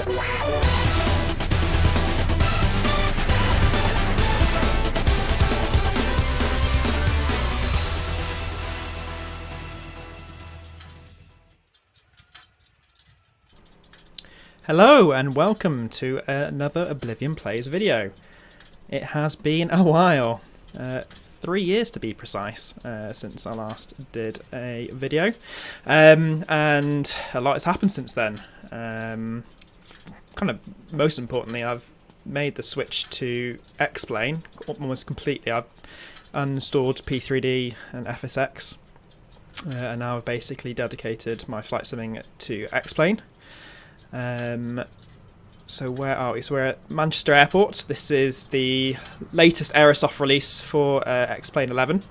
Hello and welcome to another Oblivion Plays video. It has been a while, 3 years to be precise, since I last did a video, and a lot has happened since then. Kind of most importantly, I've made the switch to X-Plane almost completely. I've uninstalled P3D and FSX, and now I've basically dedicated my flight simming to X-Plane. So where are we? So we're at Manchester Airport. This is the latest Aerosoft release for X-Plane 11.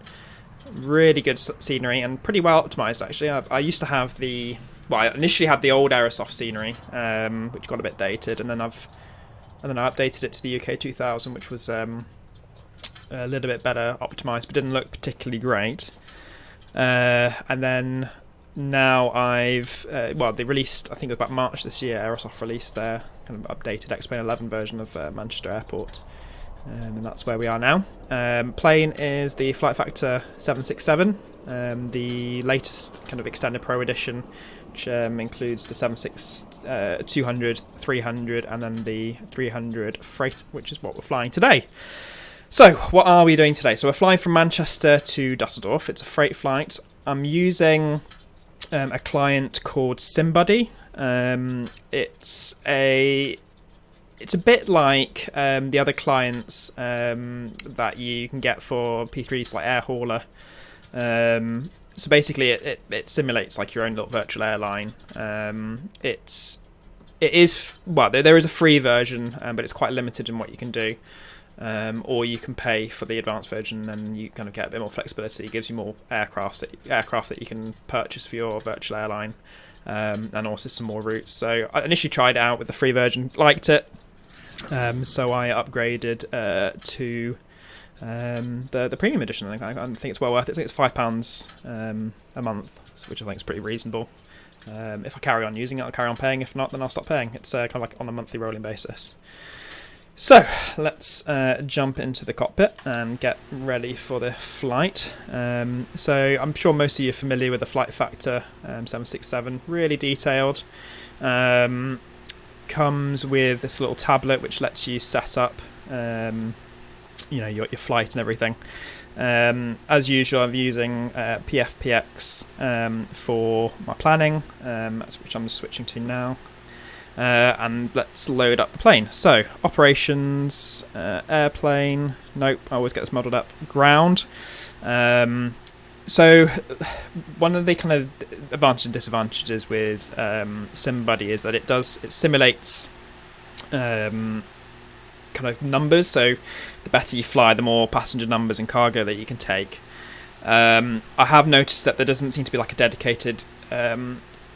Really good scenery and pretty well optimized actually. I used to have I initially had the old Aerosoft scenery, which got a bit dated, and then I updated it to the UK 2000, which was a little bit better optimized, but didn't look particularly great. And then now they released, I think it was about March this year, Aerosoft released their kind of updated X-Plane 11 version of Manchester Airport, and that's where we are now. Plane is the Flight Factor 767, the latest kind of extended Pro edition, which includes the 200, 300, and then the 300 freight, which is what we're flying today. So, what are we doing today? So we're flying from Manchester to Dusseldorf. It's a freight flight. I'm using a client called SimBuddy. It's a bit like the other clients that you can get for P3s, like Air Hauler. So basically, it simulates like your own little virtual airline. There is a free version, but it's quite limited in what you can do. Or you can pay for the advanced version, and then you kind of get a bit more flexibility. It gives you more aircraft that you can purchase for your virtual airline, and also some more routes. So I initially tried it out with the free version, liked it, so I upgraded to the premium edition. I think it's well worth it. I think it's £5 a month, which I think is pretty reasonable. If I carry on using it, I'll carry on paying. If not, then I'll stop paying. It's kind of like on a monthly rolling basis. So let's jump into the cockpit and get ready for the flight. So I'm sure most of you are familiar with the Flight Factor 767, really detailed. Comes with this little tablet which lets you set up your flight and everything. As usual, I'm using PFPX for my planning, which I'm switching to now. And let's load up the plane. So, operations, airplane, nope, I always get this modelled up, ground. So, one of the kind of advantages and disadvantages with SimBuddy is that it simulates kind of numbers, so the better you fly, the more passenger numbers and cargo that you can take. I have noticed that there doesn't seem to be like a dedicated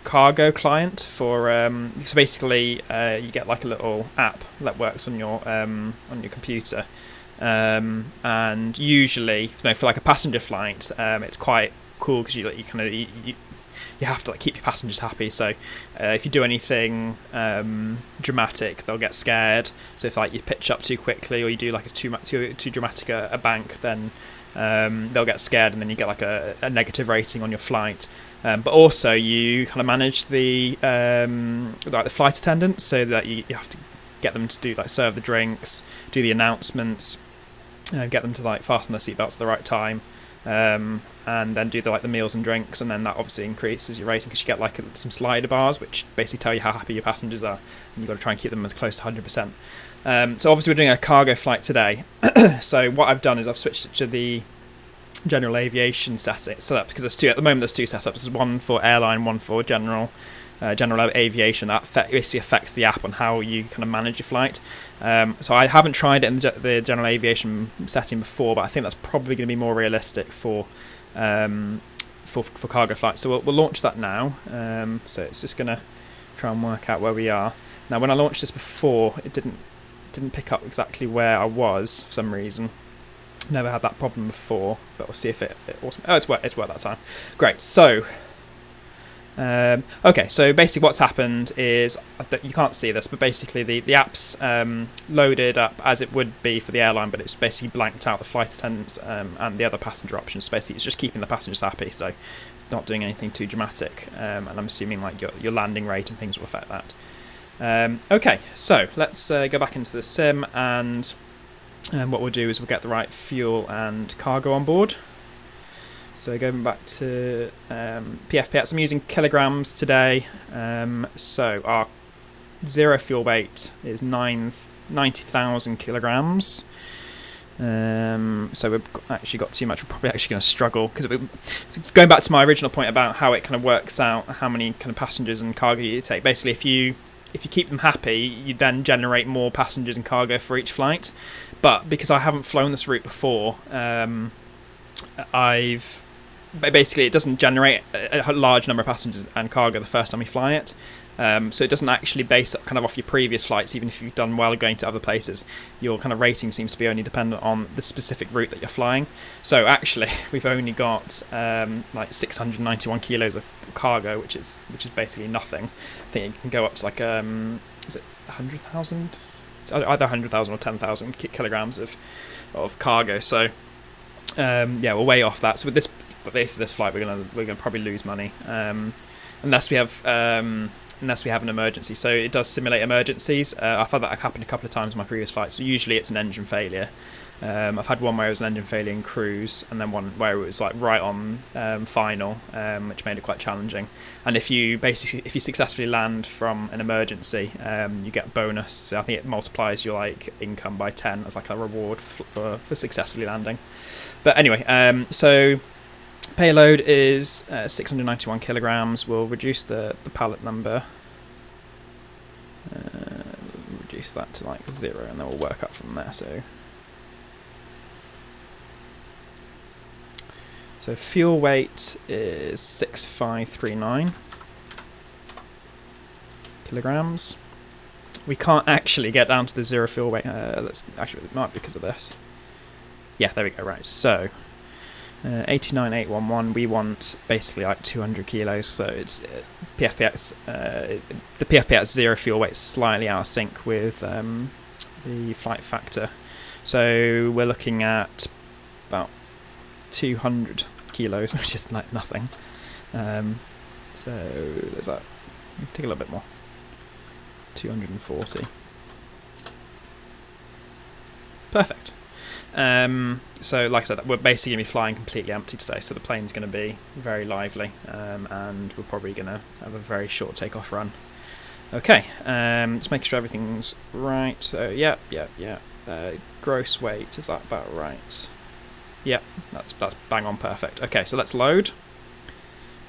cargo client for so basically you get like a little app that works on your computer, and usually for like a passenger flight, it's quite cool because you have to like keep your passengers happy. So if you do anything dramatic, they'll get scared. So if like you pitch up too quickly or you do like too dramatic a bank, then they'll get scared, and then you get like a negative rating on your flight. But also you kind of manage the flight attendants, so that you have to get them to do like serve the drinks, do the announcements, get them to like fasten their seatbelts at the right time, and then do the meals and drinks, and then that obviously increases your rating because you get like some slider bars which basically tell you how happy your passengers are, and you've got to try and keep them as close to 100%. So obviously we're doing a cargo flight today. So what I've done is I've switched it to the general aviation setup, because there's two at the moment. There's two setups. There's one for airline, one for general aviation. That basically affects the app on how you kind of manage your flight. So I haven't tried it in the general aviation setting before, but I think that's probably going to be more realistic for cargo flights. So we'll launch that now. So it's just going to try and work out where we are. Now, when I launched this before, it didn't pick up exactly where I was for some reason. Never had that problem before, but we'll see if it also... Oh, it's worked that time. Great. So Okay, so basically what's happened is, you can't see this, but basically the app's loaded up as it would be for the airline, but it's basically blanked out the flight attendants and the other passenger options. Basically, it's just keeping the passengers happy, so not doing anything too dramatic. And I'm assuming like your landing rate and things will affect that. Okay, so let's go back into the sim, and what we'll do is we'll get the right fuel and cargo on board. So going back to PFPX, I'm using kilograms today. So our zero fuel weight is 90,000 kilograms. So we've actually got too much. We're probably actually going to struggle, because going back to my original point about how it kind of works out how many kind of passengers and cargo you take. Basically, if you keep them happy, you then generate more passengers and cargo for each flight. But because I haven't flown this route before, basically it doesn't generate a large number of passengers and cargo the first time you fly it. So it doesn't actually base it kind of off your previous flights. Even if you've done well going to other places, your kind of rating seems to be only dependent on the specific route that you're flying. So actually we've only got like 691 kilos of cargo, which is basically nothing. I think it can go up to like is it 100,000? It's either 100,000 or 10,000 kilograms of cargo. So yeah, we're way off that. So with this flight, we're gonna probably lose money unless we have an emergency. So it does simulate emergencies. I've had that happen a couple of times in my previous flights. So usually it's an engine failure. I've had one where it was an engine failure in cruise, and then one where it was like right on final, which made it quite challenging. And if you successfully land from an emergency, you get a bonus. So I think it multiplies your like income by 10 as like a reward for successfully landing. But anyway, so payload is 691 kilograms. We'll reduce the pallet number. Reduce that to like 0, and then we'll work up from there. So fuel weight is 6539 kilograms. We can't actually get down to the 0 fuel weight. It might be because of this. Yeah, there we go. Right, so 89,811. We want basically like 200 kilos. So it's PFPX. The PFPX 0 fuel weight is slightly out of sync with the flight factor. So we're looking at about 200 kilos, which is like nothing. So there's that. Take a little bit more. 240. Perfect. So like I said, we're basically going to be flying completely empty today, so the plane's going to be very lively, and we're probably going to have a very short takeoff run. Okay, let's make sure everything's right. So yeah. Gross weight, is that about right? Yep, that's bang on perfect. Okay, so let's load.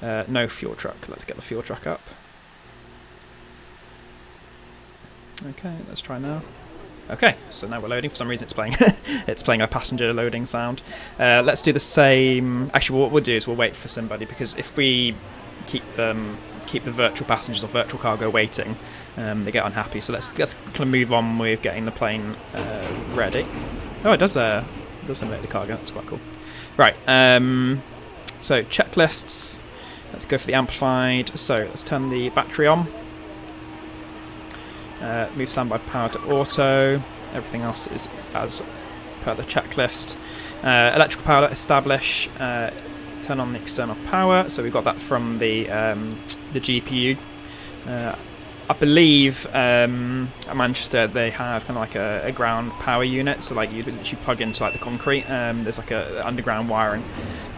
No fuel truck. Let's get the fuel truck up. Okay, let's try now. Okay, so now we're loading. For some reason, it's playing a passenger loading sound. Let's do the same. Actually, what we'll do is we'll wait for SimBuddy, because if we keep the virtual passengers or virtual cargo waiting, they get unhappy. So let's kind of move on with getting the plane ready. Oh, it does simulate the cargo. That's quite cool. Right. So checklists. Let's go for the amplified. So let's turn the battery on. Move standby power to auto. Everything else is as per the checklist. Electrical power establish. Turn on the external power. So we've got that from the GPU. I believe at Manchester they have kind of like a ground power unit. So like you plug into like the concrete. There's like a underground wiring.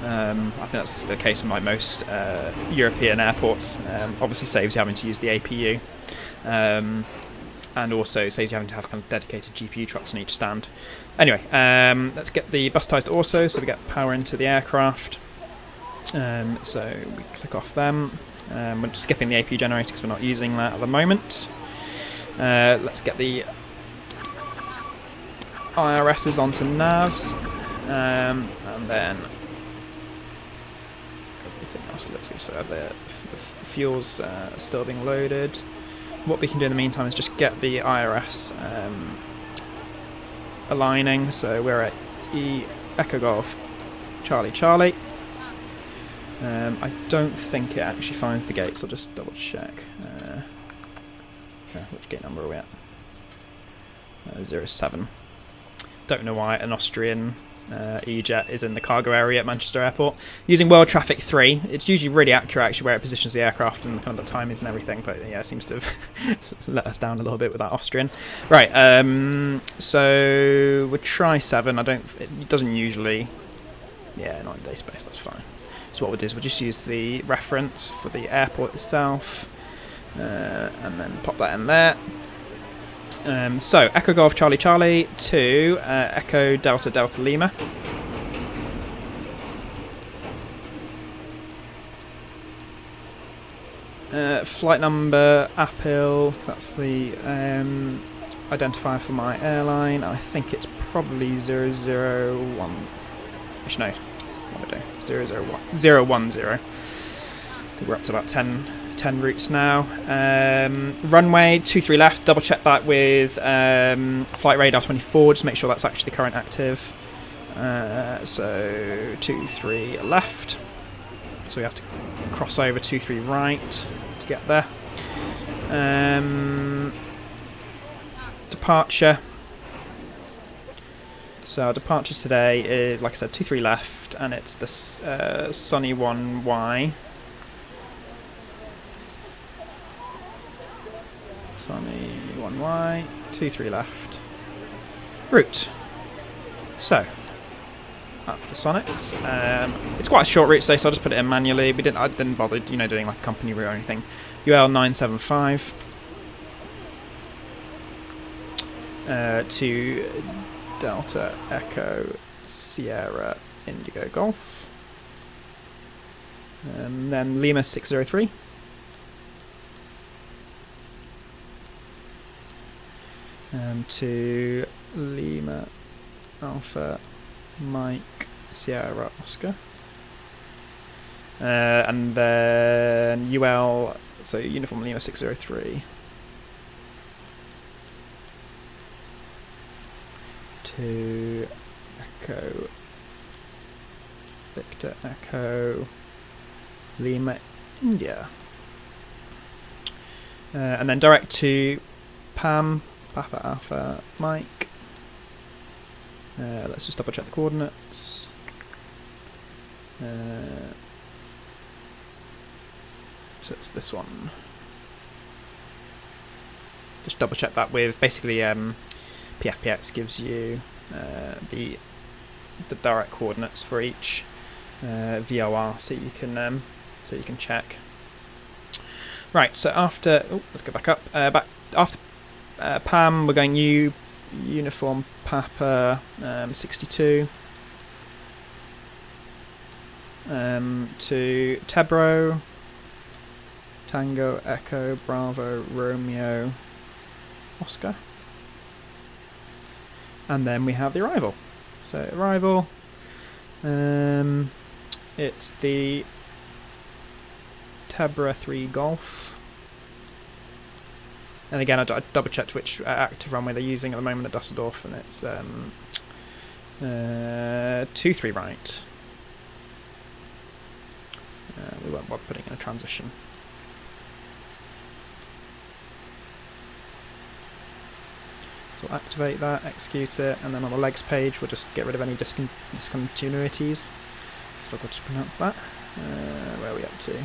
I think that's the case in like most European airports. Obviously saves you having to use the APU. And also saves you having to have kind of dedicated GPU trucks on each stand. Anyway, let's get the bus ties to auto so we get power into the aircraft. So we click off them. We're skipping the APU generator because we're not using that at the moment. Let's get the IRSs onto navs. And then everything else looks good. So the fuel's still being loaded. What we can do in the meantime is just get the IRS aligning. So we're at Echo Golf Charlie. I don't think it actually finds the gates. I'll just double check. Okay, which gate number are we at? 07. Don't know why an Austrian E-Jet is in the cargo area at Manchester Airport. Using World Traffic 3, it's usually really accurate actually where it positions the aircraft and kind of the timings and everything, but yeah, it seems to have let us down a little bit with that Austrian. Right, so we'll try 7. It doesn't usually... Yeah, not in day space, that's fine. So what we'll do is we'll just use the reference for the airport itself, and then pop that in there. So, Echo Golf Charlie Charlie to Echo Delta Delta Lima. Flight number Apple, that's the identifier for my airline. I think it's probably 001. Actually, no, what do I do? 010. I think we're up to about 10 routes now. Runway 23 left, double check that with flight radar 24, just make sure that's actually the current active. So 23 left, so we have to cross over 23 right to get there. Departure. So our departure today is, like I said, 23 left, and it's the Sunny 1Y. Sunny 1Y, 23 left. Route. So, up to Sonics. It's quite a short route today, so I'll just put it in manually. I didn't bother, doing like a company route or anything. UL 975 to Delta Echo Sierra Indigo Golf. And then Lima 603. To Lima Alpha Mike Sierra Oscar. And then UL, so Uniform Lima 603. To Echo Victor Echo Lima India. And then direct to Pam Papa Alpha Mike. Let's just double check the coordinates. So it's this one. Just double check that with basically PFPX gives you the direct coordinates for each VOR, so you can check. Right. So after let's go back up. After Pam, we're going Uniform Papa 62 to Tebro Tango Echo Bravo Romeo Oscar, and then we have the arrival. So arrival, it's the Tebra 3 Golf. And again, I double checked which active runway they're using at the moment at Dusseldorf, and it's 23 right. We won't bother putting in a transition. So we'll activate that, execute it, and then on the legs page we'll just get rid of any discontinuities. Struggle to pronounce that. Where are we up to?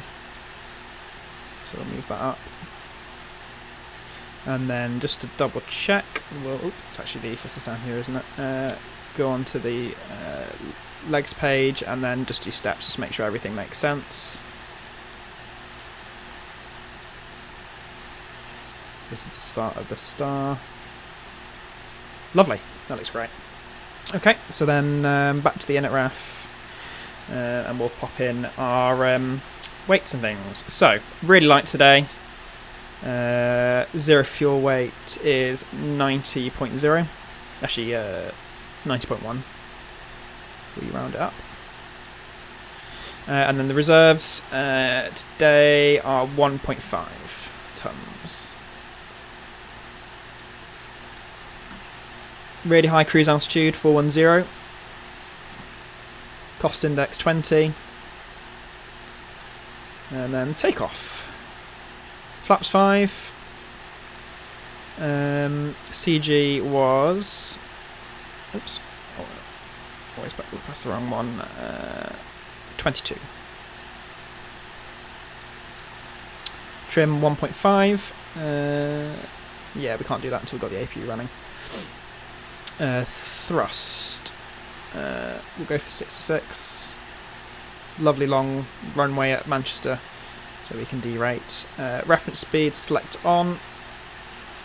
So we'll move that up. And then just to double check, it's actually the ethos is down here, isn't it? Go on to the legs page and then just do steps, just make sure everything makes sense. This is the start of the star. Lovely, that looks great. Okay, so then back to the init RAF, and we'll pop in our weights and things. So, really light today. Zero fuel weight is 90.0, actually 90.1 if we round it up. And then the reserves today are 1.5 tons. Really high cruise altitude 410. Cost index 20. And then takeoff. Flaps 5. CG was... Oops. Oh, always press the wrong one. 22. Trim 1.5. Yeah, we can't do that until we've got the APU running. Thrust. We'll go for 66. Lovely long runway at Manchester, so we can derate. Reference speed select on.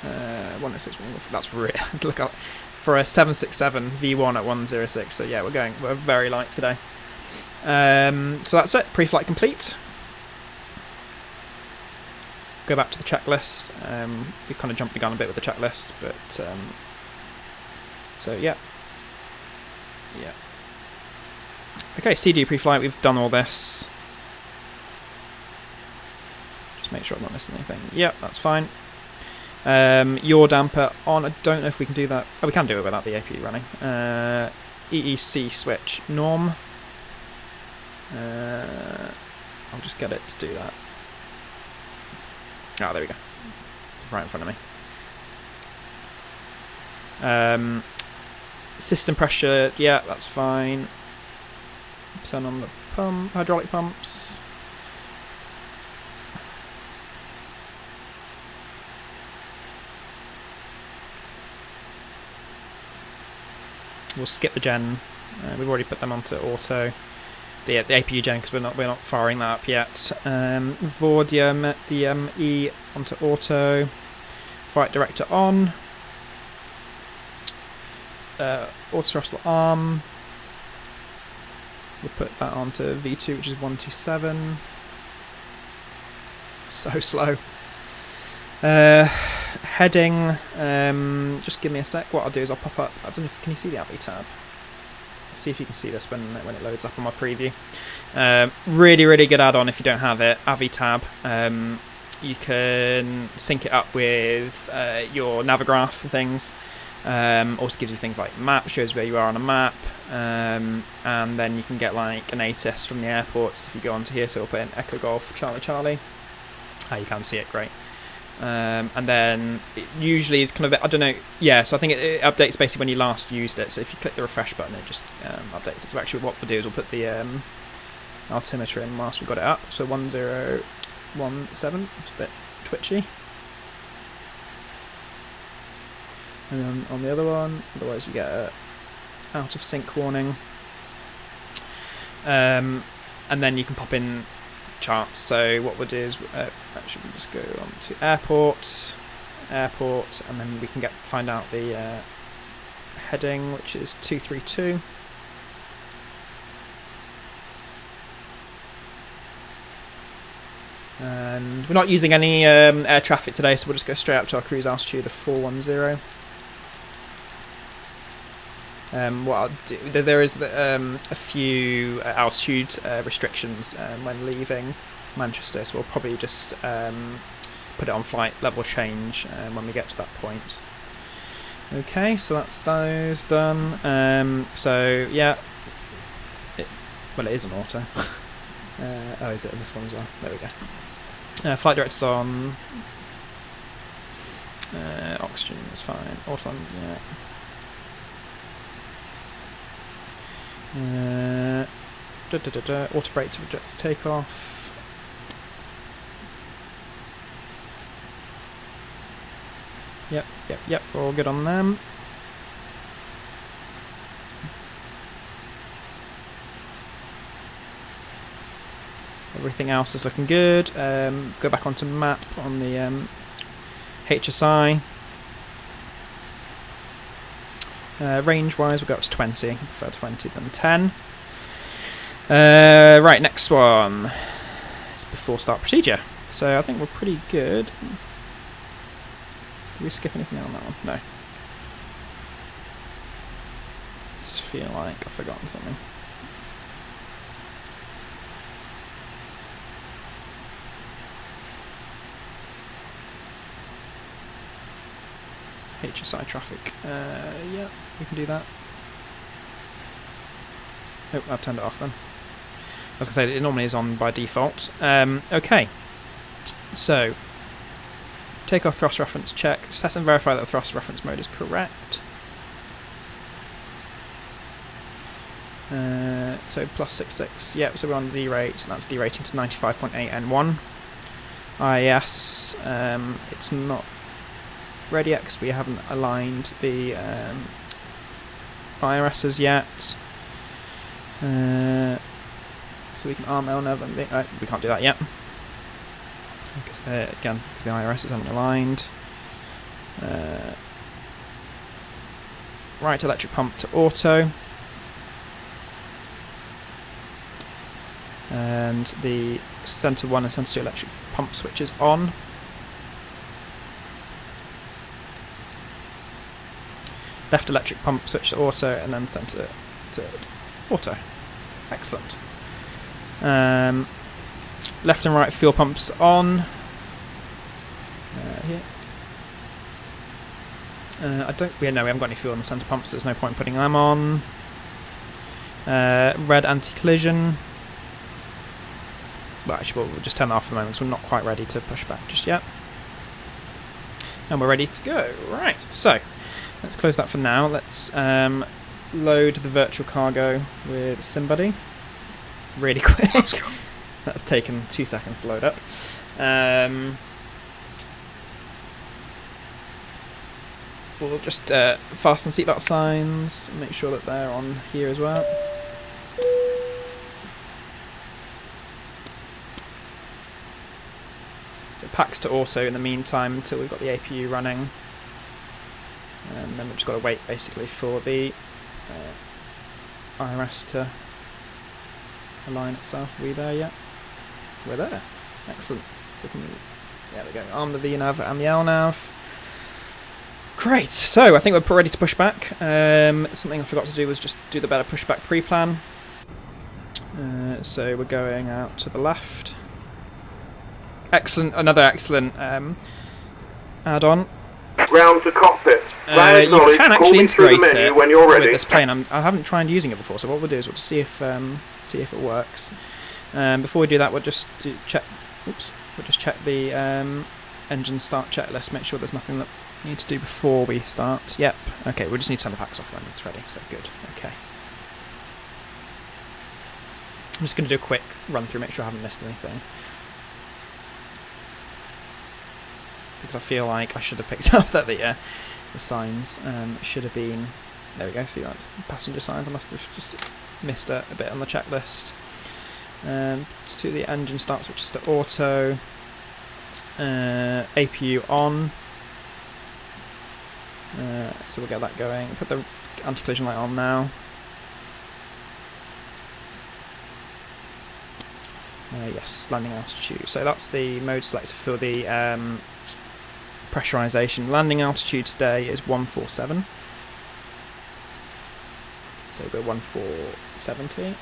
106. That's really look up for a 767 V1 at 106. So yeah, we're very light today. So that's it. Pre-flight complete. Go back to the checklist. We've kind of jumped the gun a bit with the checklist, but so yeah. Okay, CG pre-flight. We've done all this. Just make sure I'm not missing anything. Yep, that's fine. Yaw damper on. I don't know if we can do that. Oh, we can do it without the APU running. EEC switch norm. I'll just get it to do that. Ah, there we go. Right in front of me. System pressure, yeah, that's fine. Turn on the hydraulic pumps. We'll skip the gen. We've already put them onto auto. The APU gen, because we're not firing that up yet. Vordium DME onto auto. Flight director on. Auto throttle arm. We'll put that onto V2, which is 127. So slow. Heading. Just give me a sec. What I'll do is I'll pop up. I don't know if can you see the AVI tab. See if you can see this when it loads up on my preview. Really good add-on if you don't have it. AVI tab. You can sync it up with your Navigraph and things. Also gives you things like map, shows where you are on a map, and then you can get like an ATIS from the airports if you go onto here. So we'll put in Echo Golf Charlie. You can see it, great. And then it usually is kind of, I don't know, yeah, so I think it updates basically when you last used it. So if you click the refresh button, it just updates it. So actually what we'll do is we'll put the altimeter in whilst we've got it up. So 1017, it's a bit twitchy. And then on the other one, otherwise you get a out of sync warning. And then you can pop in charts. So what we'll do is actually we'll just go on to airport, and then we can find out the heading, which is 232. And we're not using any air traffic today, so we'll just go straight up to our cruise altitude of 410. What I'll do, there is a few altitude restrictions when leaving Manchester, so we'll probably just put it on flight level change when we get to that point. Okay, so that's those done. So yeah, it is an auto. Oh, is it in this one as well? There we go. Flight director's on. Oxygen is fine. Auto on, yeah. Auto brake to reject the takeoff. Yep, we're all good on them. Everything else is looking good. Go back onto map on the HSI. Range-wise, we'll go up to 20. I prefer 20 than 10. Right, next one is before start procedure. So I think we're pretty good. Did we skip anything on that one? No. I just feel like I've forgotten something. HSI traffic. Yeah, we can do that. Oh, I've turned it off then. As I said, it normally is on by default. Okay, so take off thrust reference check. Just test and verify that the thrust reference mode is correct. So +66. Yep. So we're on D-rate, and that's D-rating to 95.8 N1. IES. It's not ready yet because we haven't aligned the IRSs yet. So we can arm LNAV. We can't do that yet because the IRSs haven't aligned. Right electric pump to auto. And the centre 1 and centre 2 electric pump switch is on. Left electric pump switch to auto, and then centre to auto. Excellent. Left and right fuel pumps on. Here. We haven't got any fuel in the centre pumps, so there's no point putting them on. Red anti-collision. Well, actually, we'll just turn that off for the moment, so we're not quite ready to push back just yet. And we're ready to go. Right, so let's close that for now. Let's load the virtual cargo with SimBuddy. Really quick. That's taken 2 seconds to load up. We'll just fasten seatbelt signs, make sure that they're on here as well. So packs to auto in the meantime until we've got the APU running. And then we've just got to wait basically for the IRS to align itself. Are we there yet? We're there. Excellent. So can we, there we go. Arm the VNav and the LNav. Great. So I think we're ready to push back. Something I forgot to do was just do the better pushback pre-plan. So we're going out to the left. Excellent. Another excellent add-on. Round to cockpit. You can actually integrate it with this plane. I haven't tried using it before, so what we'll do is we'll just see if it works. Before we do that, we'll just check. Oops. We'll just check the engine start checklist. Make sure there's nothing that we need to do before we start. Yep. Okay. We just need to turn the packs off when it's ready. So good. Okay. I'm just going to do a quick run through, make sure I haven't missed anything. Because I feel like I should have picked up that the signs should have been... There we go, see that's passenger signs. I must have just missed a bit on the checklist. To the engine start switches to auto. APU on. So we'll get that going. Put the anti-collision light on now. Yes, landing altitude. So that's the mode selector for the pressurization. Landing altitude today is 147. So we'll go 1470.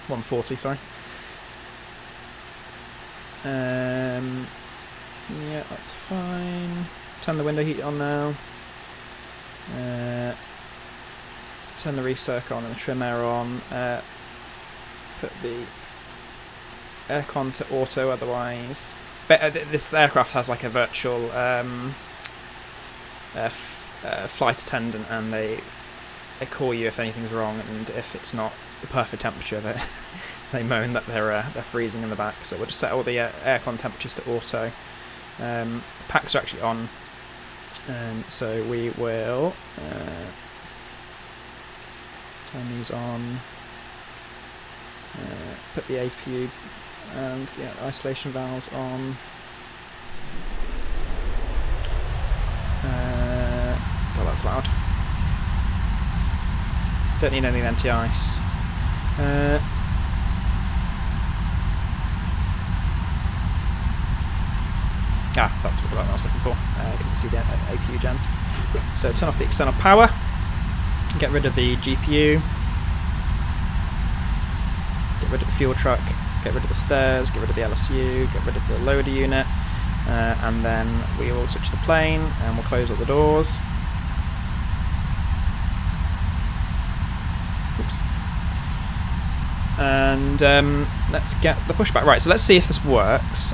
$140, sorry. Yeah, that's fine. Turn the window heat on now. Turn the recirc on and the trim air on. Put the aircon to auto, otherwise... this aircraft has like a virtual flight attendant, and they call you if anything's wrong, and if it's not the perfect temperature, they moan that they're freezing in the back. So we'll just set all the aircon temperatures to auto. Packs are actually on, so we will turn these on. Put the APU and isolation valves on. God, that's loud. Don't need any anti-ice. That's what I was looking for. You can see the APU gen. So turn off the external power. Get rid of the GPU. Get rid of the fuel truck. Get rid of the stairs. Get rid of the LSU. Get rid of the loader unit. And then we will switch the plane and we'll close all the doors. And let's get the pushback. Right, so let's see if this works.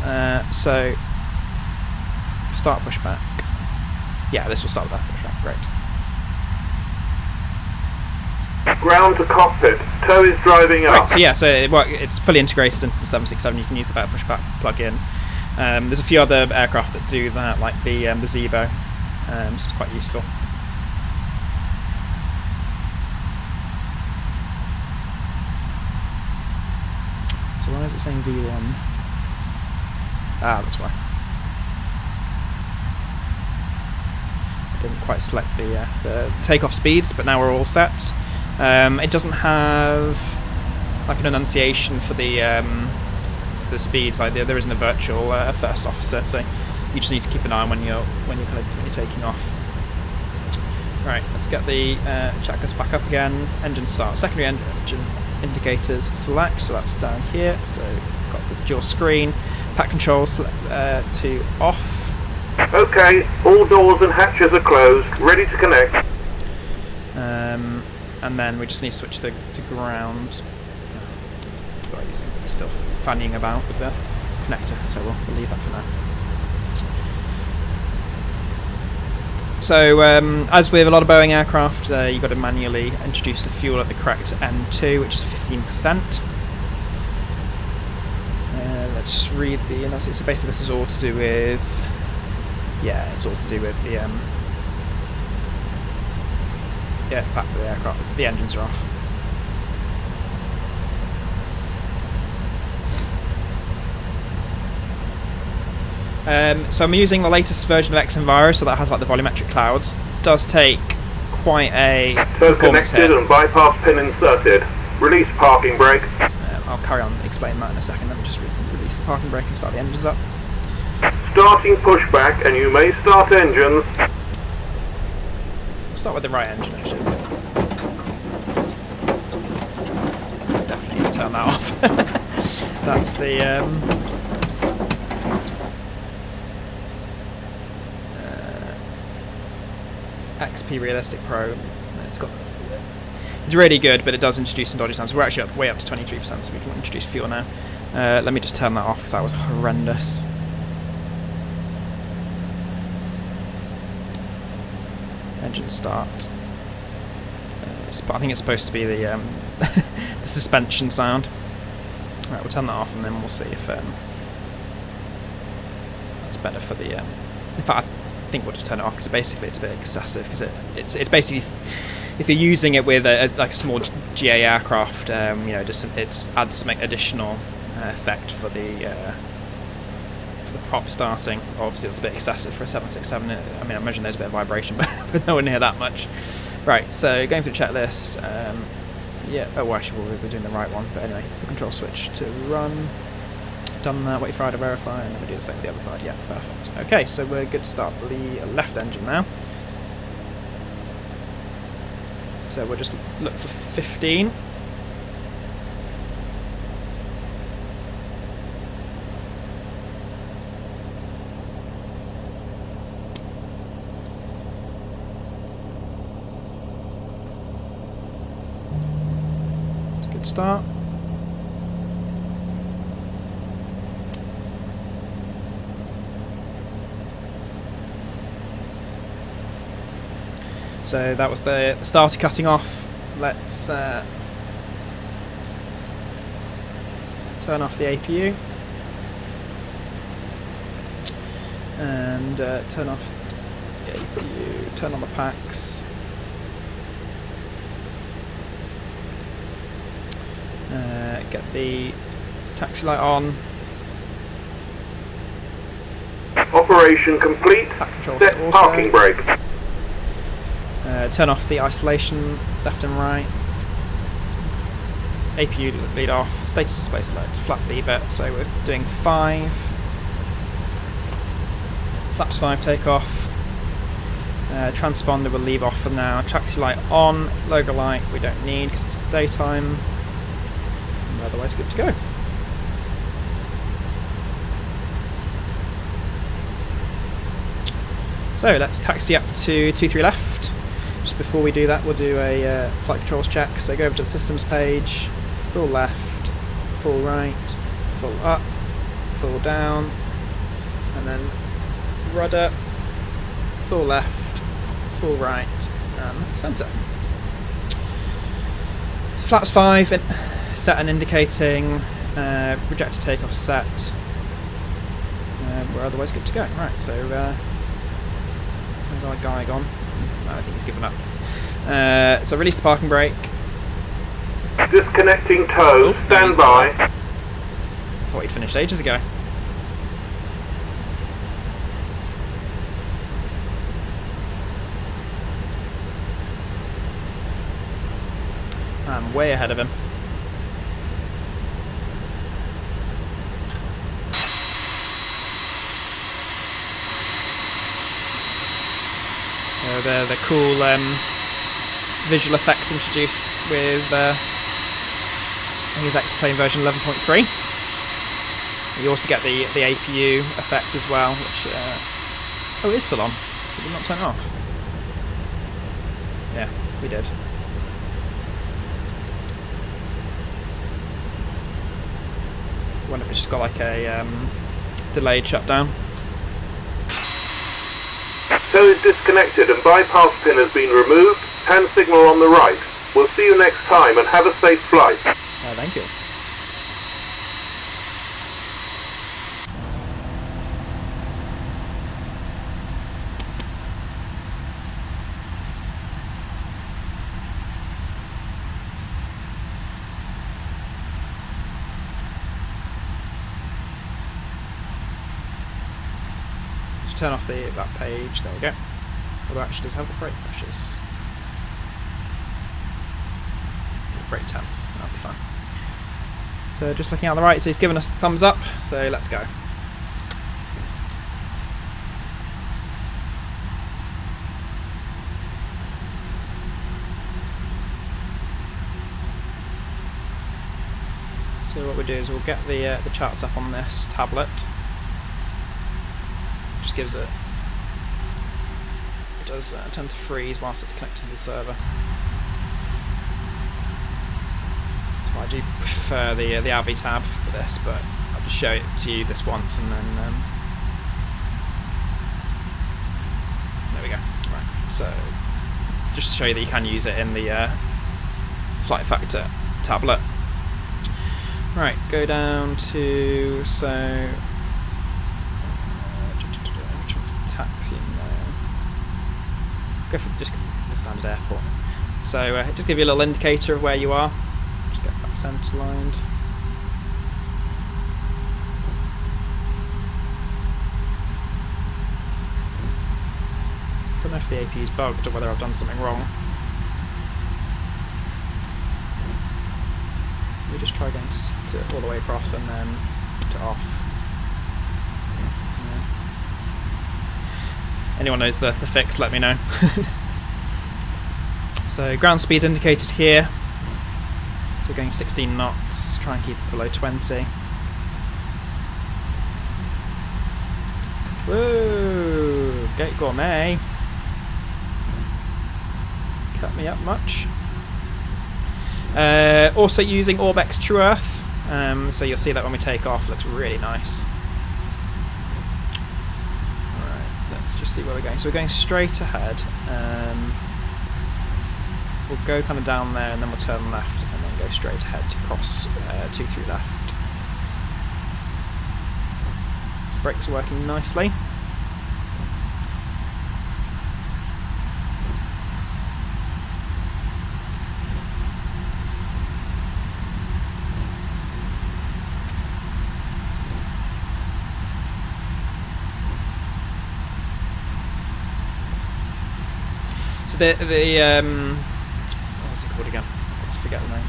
So start pushback. Yeah, this will start with that pushback. Great. Ground to cockpit. Tow is driving up. Right, so yeah, so it's fully integrated into the 767. You can use the better pushback plug-in. There's a few other aircraft that do that, like the Zebo. So it's quite useful. So why is it saying V1? Ah, that's why. I didn't quite select the takeoff speeds, but now we're all set. It doesn't have like an enunciation for the speeds. Like there isn't a virtual first officer, so you just need to keep an eye on when you're taking off. Right, let's get the checklist back up again. Engine start. Secondary engine indicators select. So that's down here. So got the dual screen. Pack controls to off. Okay, all doors and hatches are closed. Ready to connect. And then we just need to switch to ground. He's still fannying about with the connector, so we'll leave that for now. So, as with a lot of Boeing aircraft, you've got to manually introduce the fuel at the correct N2, which is 15%. Let's just read the analysis. So basically, this is all to do with, it's all to do with the fact that the aircraft, the engines are off. So I'm using the latest version of XEnviro, so that has like the volumetric clouds. It does take quite a performance hit. And bypass pin inserted. Release parking brake. I'll carry on explaining that in a second. Let me just release the parking brake and start the engines up. Starting pushback, and you may start engines. We'll start with the right engine actually. Definitely need to turn that off. That's the XP Realistic Pro. It's really good, but it does introduce some dodgy sounds. We're actually way up to 23%, so we can introduce fuel now. Let me just turn that off because that was horrendous. Engine start. I think it's supposed to be the the suspension sound. Right, we'll turn that off and then we'll see if that's better for the. In fact, I think we'll just turn it off because basically it's a bit excessive because it's basically if you're using it with like a small GA aircraft, it adds some additional effect for the prop starting. Obviously, it's a bit excessive for a 767. I mean, I imagine there's a bit of vibration, but nowhere near that much. Right, so going through the checklist. Actually, we're doing the right one. But anyway, for control switch to run. Done that, wait for I to verify, and then we do the same with the other side. Yeah, perfect. Okay, so we're good to start the left engine now. So we'll just look for 15. It's a good start. So that was the starter cutting off. Let's turn off the APU and turn off the APU, turn on the packs. Get the taxi light on. Operation complete. Pack control set to auto. parking brake. Turn off the isolation left and right. APU lead off. Status display select. Flap lever. So we're doing 5. Flaps 5 take off. Transponder will leave off for now. Taxi light on. Logo light we don't need because it's daytime. And otherwise good to go. So let's taxi up to 23 left. Just before we do that, we'll do a flight controls check. So go over to the systems page, full left, full right, full up, full down, and then rudder, full left, full right, and centre. So flaps 5, set and indicating, projector takeoff set. We're otherwise good to go. Right, so where's our guy gone? No, I think he's given up. So release the parking brake. Disconnecting tow, stand by. Thought he'd finished ages ago. I'm way ahead of him. The cool visual effects introduced with I think it's X-Plane version 11.3. You also get the APU effect as well, which oh, it is still on. Did we not turn it off? Yeah, we did. I wonder if it's just got like a delayed shutdown. Tow is disconnected and bypass pin has been removed. Hand signal on the right. We'll see you next time and have a safe flight. Thank you. Let's turn off that page. There we go. Although it actually does have the brake brushes. Brake temps. That'll be fun. So just looking out the right, so he's given us the thumbs up, so let's go. So what we'll do is we'll get the charts up on this tablet. Just gives it does tend to freeze whilst it's connected to the server. I do prefer the AVI tab for this, but I'll just show it to you this once and then there we go. Right, so just to show you that you can use it in the Flight Factor tablet. Right, go down to which one's taxi now? Just go for the standard airport. So just give you a little indicator of where you are. Get that centre lined. Don't know if the APU's bugged or whether I've done something wrong. We just try going to all the way across and then to off. Yeah. Anyone knows the fix, let me know. So ground speed indicated here. So we're going 16 knots, try and keep it below 20. Whoa! Gate Gourmet. Cut me up much. Also using Orbex True Earth, so you'll see that when we take off, looks really nice. Alright, let's just see where we're going. So we're going straight ahead. We'll go kind of down there and then we'll turn left and then go straight ahead to cross 2 through left. So brakes are working nicely. So the what's it called again? I just forget the name.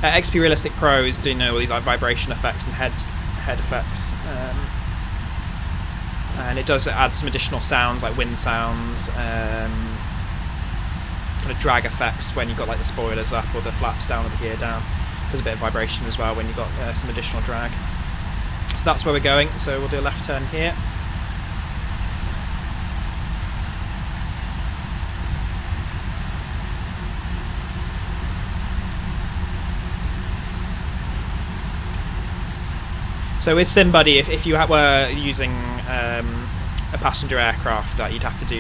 XP Realistic Pros do know all these like vibration effects and head effects, and it does add some additional sounds like wind sounds, kind of drag effects when you've got like the spoilers up or the flaps down or the gear down. There's a bit of vibration as well when you've got some additional drag. So that's where we're going. So we'll do a left turn here. So with SimBuddy, if you were using a passenger aircraft, you'd have to do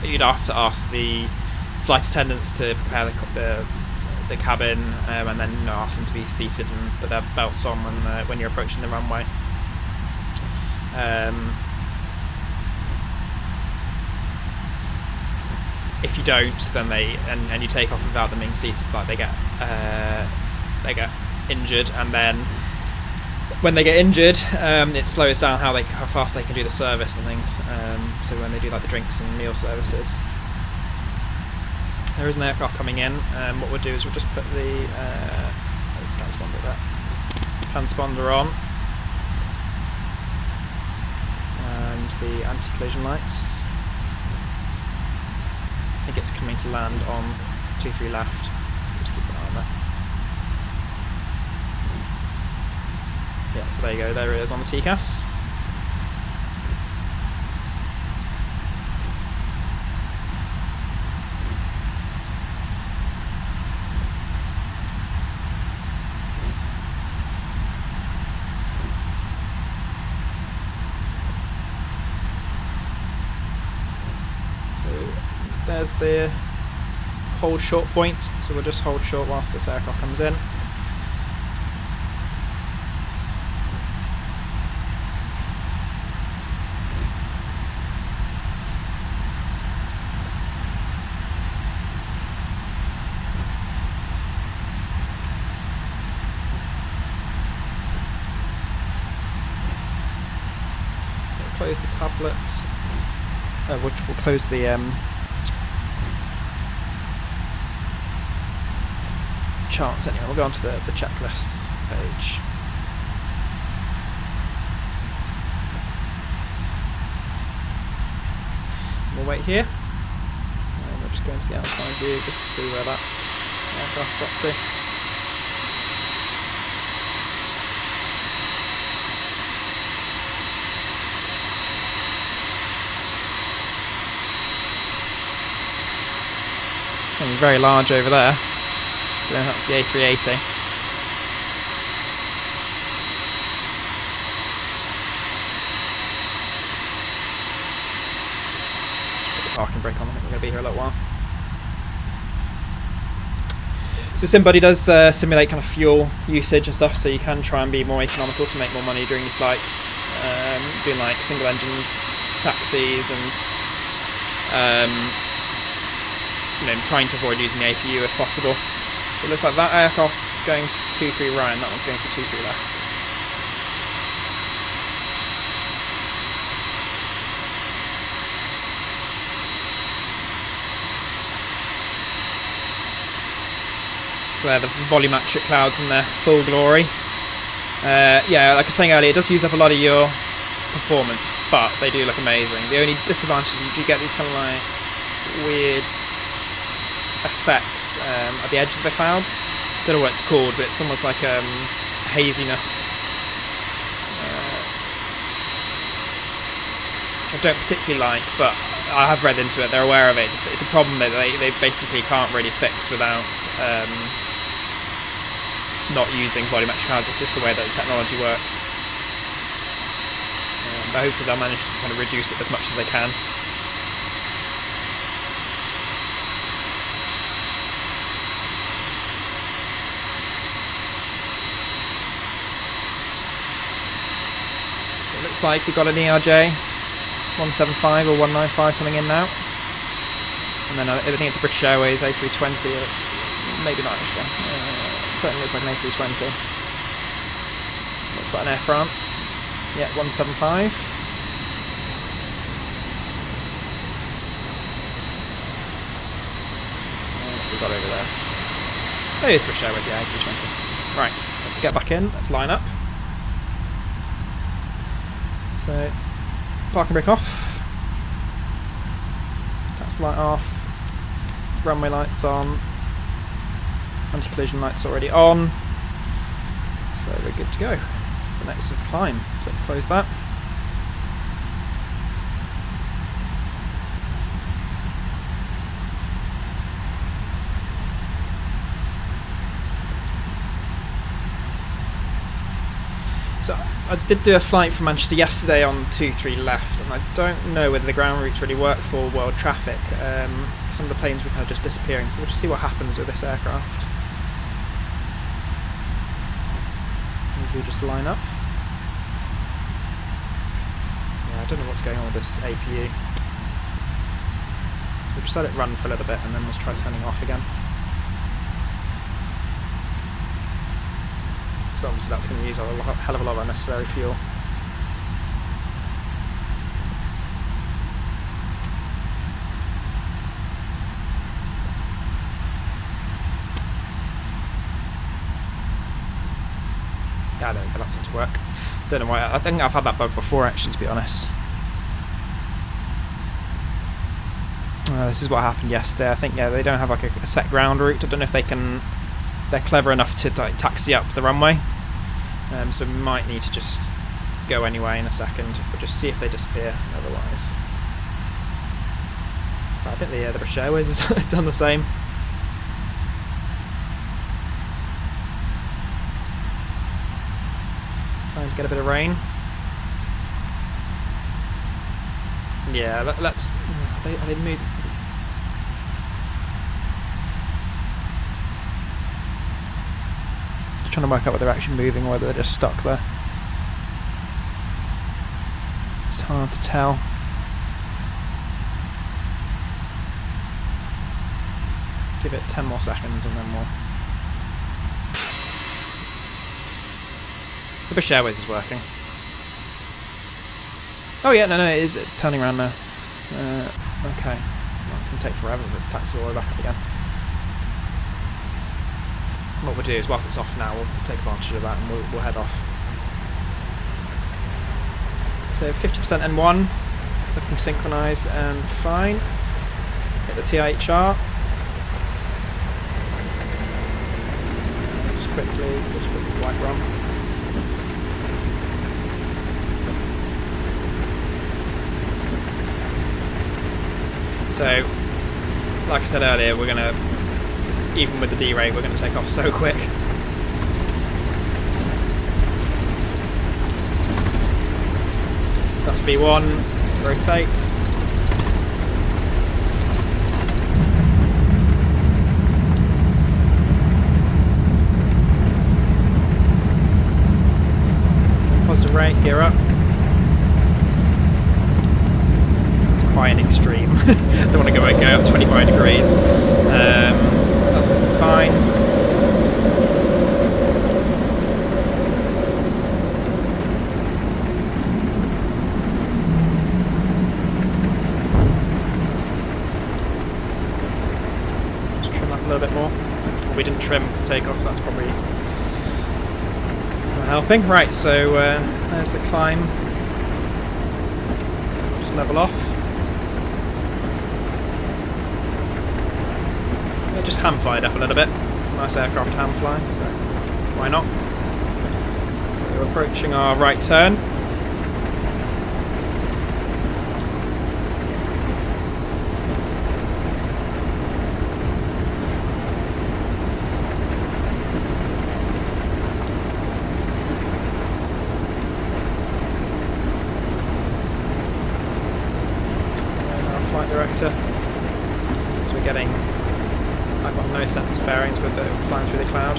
you'd have to ask the flight attendants to prepare the cabin, and then ask them to be seated and put their belts on when you're approaching the runway. If you don't, then and you take off without them being seated, they get injured, and then when they get injured, it slows down how fast they can do the service and things. So when they do the drinks and meal services, there is an aircraft coming in. What we'll do is we'll just put the transponder on, and the anti-collision lights. I think it's coming to land on 23 left, so just keep an eye on that. Yeah, so there you go, there it is on the TCAS. There's the hold short point, so we'll just hold short whilst this aircraft comes in. We'll close the tablet. We'll close the charts anyway. We'll go on to the checklists page. We'll wait here, and we'll just go into the outside view just to see where that aircraft's up to. Something very large over there. Yeah, that's the A380. Put the parking brake on, I think we're going to be here a little while. So SimBuddy does simulate kind of fuel usage and stuff, so you can try and be more economical to make more money during your flights, doing single engine taxis and trying to avoid using the APU if possible. So it looks like that aircraft's going for 23 right and that one's going for 23 left. So they're the volumetric clouds in their full glory. Yeah, like I was saying earlier, it does use up a lot of your performance, but they do look amazing. The only disadvantage is you do get these kind of weird effects at the edge of the clouds. Don't know what it's called, but it's almost like haziness. Which I don't particularly like, but I have read into it. They're aware of it. It's a problem that they basically can't really fix without not using volumetric clouds. It's just the way that the technology works. But hopefully they'll manage to kind of reduce it as much as they can. Looks like we've got an ERJ 175 or 195 coming in now, and then I think it's a British Airways A320. It's maybe not actually. Certainly looks like an A320. Looks like an Air France. Yeah, 175. What have we got over there? Oh, it's British Airways. Yeah, A320. Right, let's get back in. Let's line up. So, parking brake off, taxi light off, runway lights on, anti-collision lights already on, so we're good to go. So next is the climb, so let's close that. So I did do a flight from Manchester yesterday on 23 left, and I don't know whether the ground routes really work for world traffic. Some of the planes were kind of just disappearing, so we'll just see what happens with this aircraft. Maybe we just line up. Yeah, I don't know what's going on with this APU. We'll just let it run for a little bit, and then we'll try turning off again. Because obviously that's going to use a hell of a lot of unnecessary fuel. Yeah, there we go, that seems to work. Don't know why, I think I've had that bug before actually, to be honest. This is what happened yesterday. I think, yeah, they don't have like a set ground route. I don't know if they can... They're clever enough to like, taxi up the runway. So we might need to just go anyway in a second. We'll just see if they disappear otherwise. But I think the British Airways has done the same. Starting to get a bit of rain. Yeah, let's... Are they moving? Just trying to work out whether they're actually moving or whether they're just stuck there. It's hard to tell. Give it 10 more seconds and then we'll... The British Airways is working. Oh yeah, no, it's turning around now. Okay, well, it's going to take forever for it to taxi all the way back up again. What we'll do is, whilst it's off now, we'll take advantage of that and we'll head off. So 50% N1, looking synchronised and fine. Hit the TIHR. Just quickly wipe run. So, like I said earlier, we're going to, even with the D-rate, we're going to take off so quick. That's V1, rotate. Positive rate, gear up. Quite an extreme. Don't want to go up 25 degrees. That's fine. Just trim up a little bit more. We didn't trim for takeoff, so that's probably not helping. Right, so there's the climb. So we'll just level off. Just ham fly it up a little bit. It's a nice aircraft to ham fly, so why not? So we're approaching our right turn. And our flight director. So we're getting... I've got no sense of bearings with it flying through the cloud.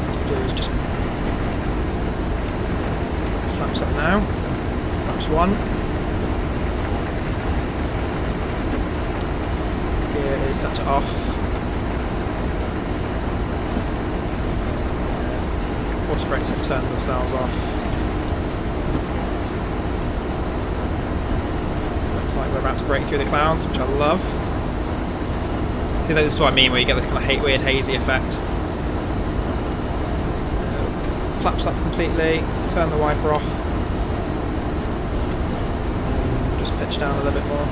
What I'll do is just flaps up now. Flaps 1. Gear is set to off. Auto brakes have turned themselves off. Like we're about to break through the clouds, which I love. See, this is what I mean, where you get this kind of weird hazy effect. Flaps up completely, turn the wiper off. Just pitch down a little bit more.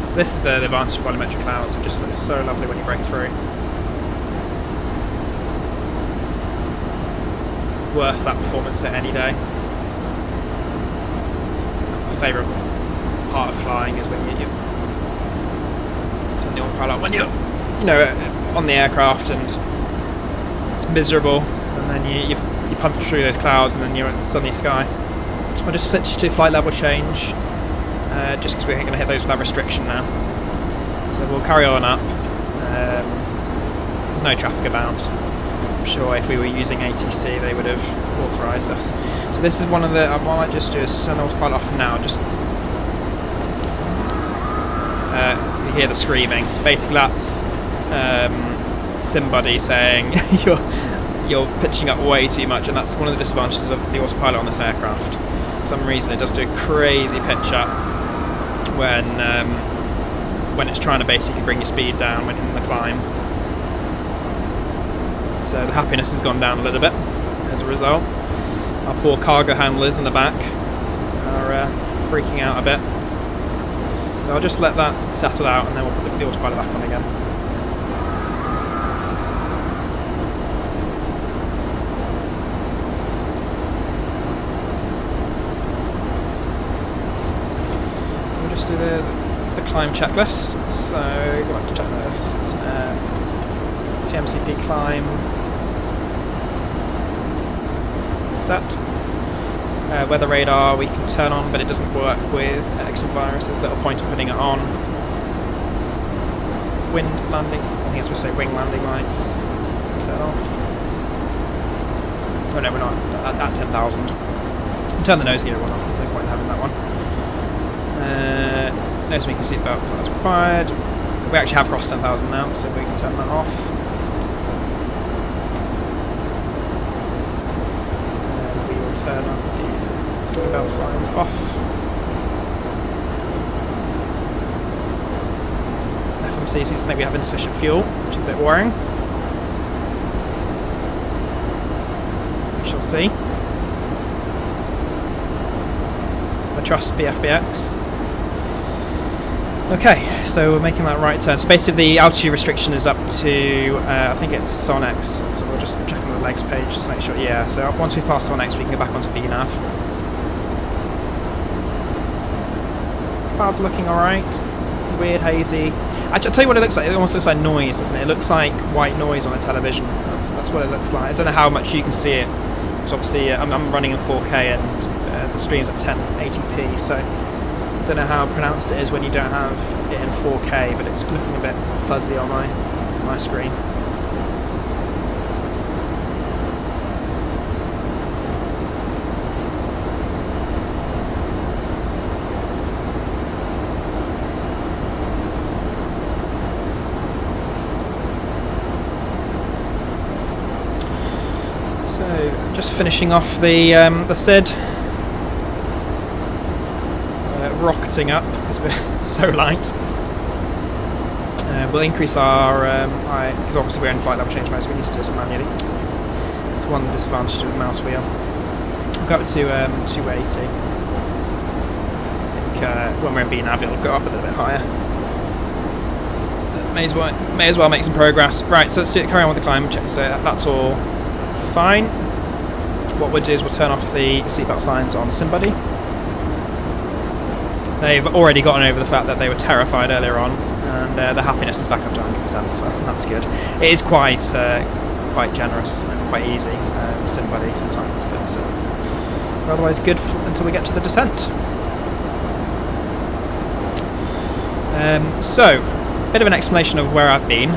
So this is the advantage of volumetric clouds, it just looks so lovely when you break through. Worth that performance hit any day. My favourite part of flying is when you turn the autopilot on when you're, on the aircraft and it's miserable, and then you punch through those clouds, and then you're at the sunny sky. I'll just switch to flight level change, just because we're going to hit those without restriction now. So we'll carry on up. There's no traffic about. I'm sure if we were using ATC they would have authorised us. So this is one of the, what I might just do is turn autopilot off now, just you hear the screaming. So basically that's SimBuddy saying you're pitching up way too much, and that's one of the disadvantages of the autopilot on this aircraft. For some reason it does do a crazy pitch up when it's trying to basically bring your speed down when in the climb. So the happiness has gone down a little bit as a result. Our poor cargo handlers in the back are freaking out a bit. So I'll just let that settle out, and then we'll put the autopilot back on again. So we'll just do the climb checklist. So go back to checklists. TMCP climb set. Weather radar we can turn on, but it doesn't work with exit virus. There's little point of putting it on. Wind landing, I think it's supposed to say wing landing lights. Turn off. Oh no, we're not at 10,000. Turn the nose gear one off, there's no point in having that one. Nose making seatbelt, so that's required. We actually have crossed 10,000 now, so we can turn that off. We will turn up the seatbelt signs off. FMC seems to think we have insufficient fuel, which is a bit worrying. We shall see. I trust BFBX. Okay, so we're making that right turn. So basically the altitude restriction is up to, I think it's Sonex, so we'll just check on the legs page just to make sure, yeah, so once we pass Sonex we can go back onto VNAV. Clouds are looking alright, weird hazy. Actually, I'll tell you what it looks like, it almost looks like noise, doesn't it? It looks like white noise on a television, that's what it looks like. I don't know how much you can see it, because obviously I'm running in 4K and the stream's at 1080p, so I don't know how pronounced it is when you don't have it in 4K, but it's looking a bit fuzzy on my screen. So, just finishing off the SID. Rocketing up because we're so light. We'll increase our because obviously we're in flight level change mode, so we need to do this manually. It's one disadvantage of the mouse wheel. We'll go up to 280. I think when we're in BNAV it'll go up a little bit higher. May as well make some progress. Right, so let's carry on with the climb check. So that's all fine. What we'll do is we'll turn off the seatbelt signs on SimBuddy. They've already gotten over the fact that they were terrified earlier on, and the happiness is back up to 100%, so that's good. It is quite generous and quite easy, SimBuddy sometimes, but otherwise good until we get to the descent. So, a bit of an explanation of where I've been.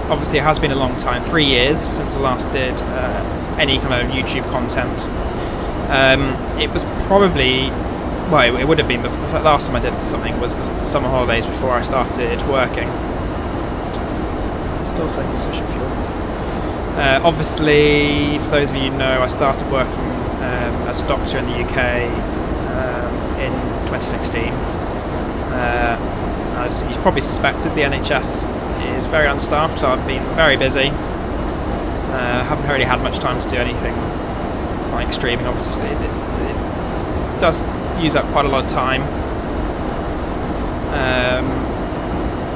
Obviously it has been a long time, 3 years since I last did any kind of YouTube content. It was probably... Well, it would have been the last time I did something was the summer holidays before I started working. Still saying insufficient fuel. Obviously, for those of you who know, I started working as a doctor in the UK in 2016. As you probably suspected, the NHS is very understaffed, so I've been very busy. Haven't really had much time to do anything like streaming. Obviously, it does use up quite a lot of time,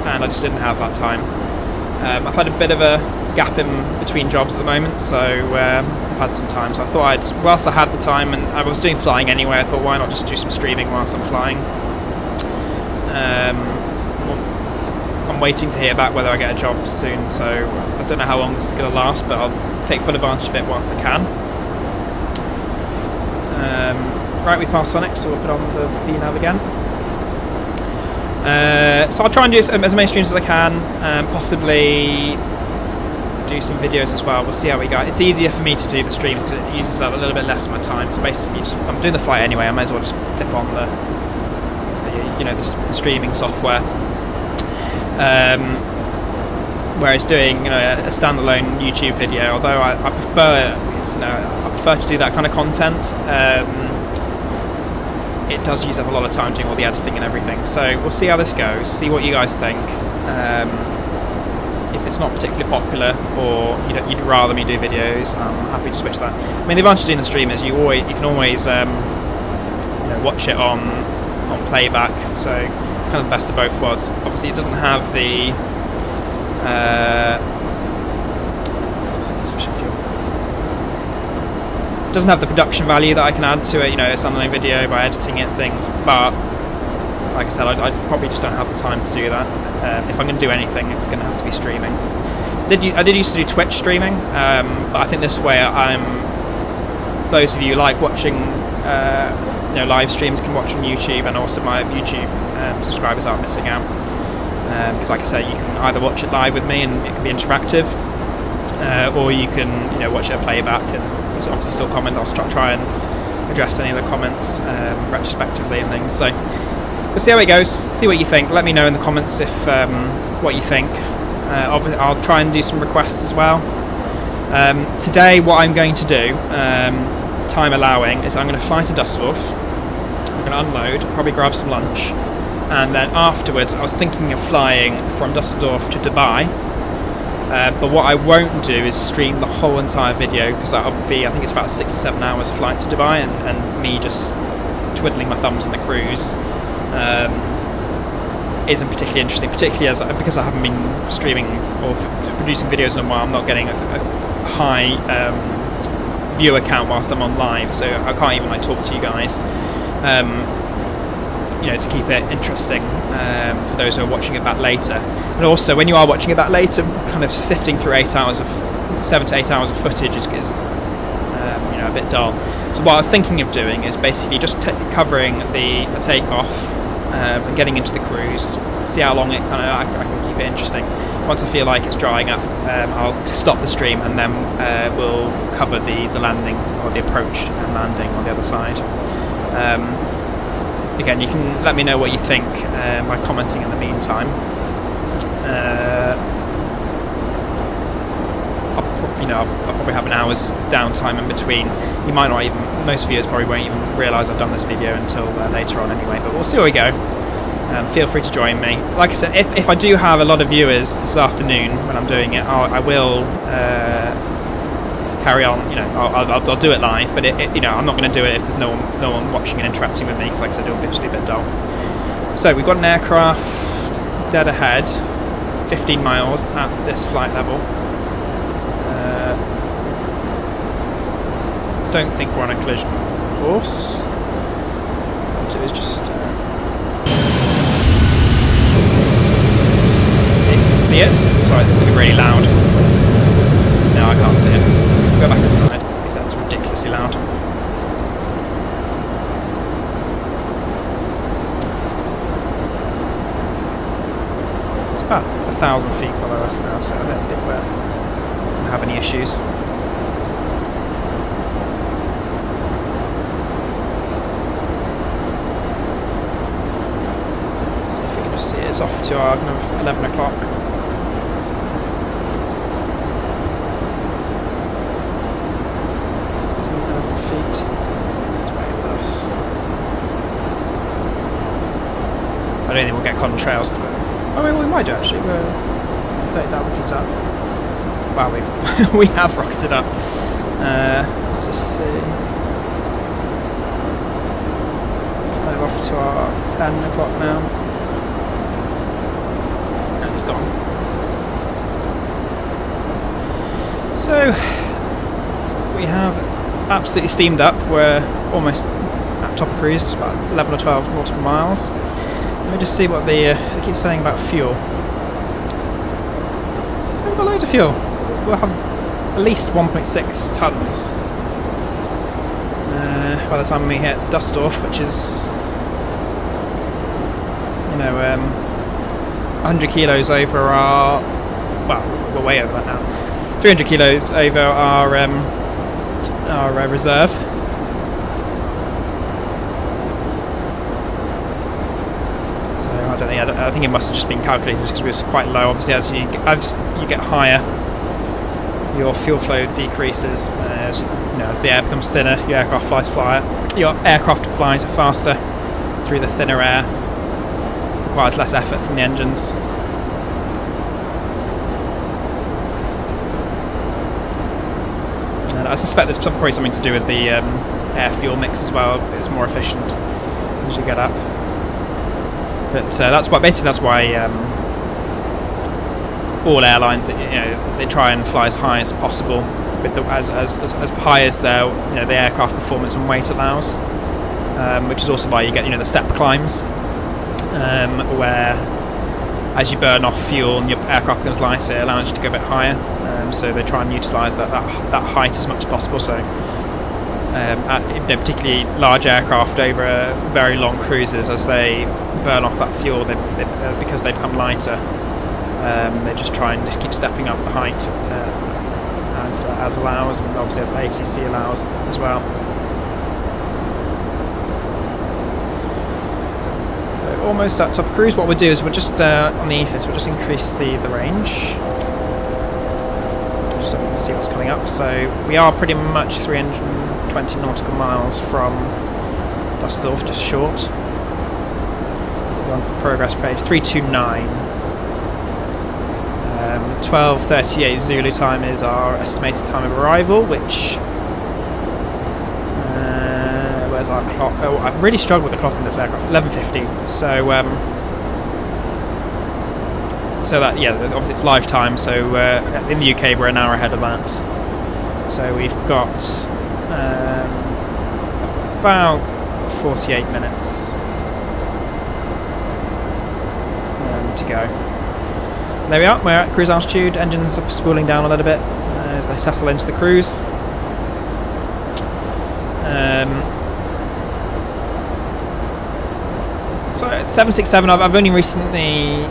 and I just didn't have that time. I've had a bit of a gap in between jobs at the moment, so I've had some time. So I thought whilst I had the time, and I was doing flying anyway, I thought why not just do some streaming whilst I'm flying. I'm waiting to hear back whether I get a job soon, so I don't know how long this is going to last, but I'll take full advantage of it whilst I can. Right, we passed Sonic, so we'll put on the VNav again. So I'll try and do as many streams as I can, possibly do some videos as well. We'll see how we go. It's easier for me to do the streams because it uses up a little bit less of my time. So basically, I'm doing the flight anyway. I might as well just flip on the streaming software. Whereas doing a standalone YouTube video, although I prefer to do that kind of content. It does use up a lot of time doing all the editing and everything. So we'll see how this goes. See what you guys think. If it's not particularly popular, or you'd rather me do videos, I'm happy to switch that. I mean, the advantage of doing the stream is you can always watch it on playback, so it's kind of the best of both worlds. Obviously, it doesn't have the doesn't have the production value that I can add to it, a standalone video by editing it, things. But like I said, I probably just don't have the time to do that. If I'm going to do anything, it's going to have to be streaming. I did used to do Twitch streaming, but I think this way those of you who like watching live streams can watch on YouTube, and also my YouTube subscribers aren't missing out. Because like I say, you can either watch it live with me and it can be interactive, or you can watch it at playback and obviously still comment. I'll try and address any of the comments retrospectively and things. So we'll see how it goes, see what you think. Let me know in the comments if what you think. I'll try and do some requests as well. Today what I'm going to do, time allowing, is I'm going to fly to Dusseldorf. I'm going to unload, probably grab some lunch, and then afterwards I was thinking of flying from Dusseldorf to Dubai. But what I won't do is stream the whole entire video, because that'll be, I think it's about 6 or 7 hours flight to Dubai, and me just twiddling my thumbs in the cruise isn't particularly interesting, particularly because I haven't been streaming or producing videos in a while. I'm not getting a high viewer count whilst I'm on live, so I can't even talk to you guys. To keep it interesting for those who are watching it back later. And also, when you are watching it back later, kind of sifting through 7 to 8 hours of footage is a bit dull. So what I was thinking of doing is basically just covering the takeoff and getting into the cruise. See how long I can keep it interesting. Once I feel like it's drying up, I'll stop the stream, and then we'll cover the landing, or the approach and landing on the other side. Again, you can let me know what you think by commenting in the meantime. I'll probably have an hour's downtime in between. You might not even, most viewers probably won't even realise I've done this video until later on anyway, but we'll see where we go. Feel free to join me. Like I said, if I do have a lot of viewers this afternoon when I'm doing it, I will carry on. I'll do it live, but I'm not going to do it if there's no one watching and interacting with me, because like I said, it'll just be a bit dull. So we've got an aircraft dead ahead, 15 miles at this flight level. Don't think we're on a collision course. What I'll do is just see it. Sorry, it's going to be really loud. No, I can't see it. Go back inside, because that's ridiculously loud. It's about 1,000 feet below us now, so I don't think we're going to have any issues. So if we can just see it, it's off to our 11 o'clock. Feet. It's way with us. I don't think we'll get contrails. Oh, well, we might do actually. We're 30,000 feet up. Wow, we have rocketed up. Let's just see. We're off to our 10 o'clock now. And it's gone. So we have absolutely steamed up. We're almost at top of cruise, just about 11 or 12 nautical miles. Let me just see what it keeps saying about fuel. we've got loads of fuel. We'll have at least 1.6 tons by the time we hit Dusseldorf, which is, you know, 100 kilos over our, well, we're way over that now, 300 kilos over our reserve. So I don't think, I think it must have just been calculated just because we were quite low. Obviously, as you get higher, your fuel flow decreases. As you know, as the air becomes thinner, your aircraft flies faster through the thinner air. Requires less effort from the engines. And I suspect there's probably something to do with the air-fuel mix as well. It's more efficient as you get up. But that's why all airlines, you know, they try and fly as high as possible, with as high as their, you know, the aircraft performance and weight allows. Which is also why you get, you know, the step climbs, where as you burn off fuel and your aircraft becomes lighter, it allows you to go a bit higher. So they try and utilise that height as much as possible. So, particularly large aircraft over very long cruises, as they burn off that fuel, because they become lighter, they just try and just keep stepping up the height as allows, and obviously as the ATC allows as well. So almost at top of cruise. What we'll do is we'll just on the EFIS, we'll just increase the range. So we can see what's coming up. So we are pretty much 320 nautical miles from Dusseldorf, just short. We're on the progress page, 329. 12:38 Zulu time is our estimated time of arrival, which... where's our clock? Oh, I've really struggled with the clock in this aircraft. 11:50. So that, yeah, obviously it's live time, so in the UK we're an hour ahead of that. So we've got about 48 minutes to go. There we are, we're at cruise altitude, engines are spooling down a little bit as they settle into the cruise. So 767, I've only recently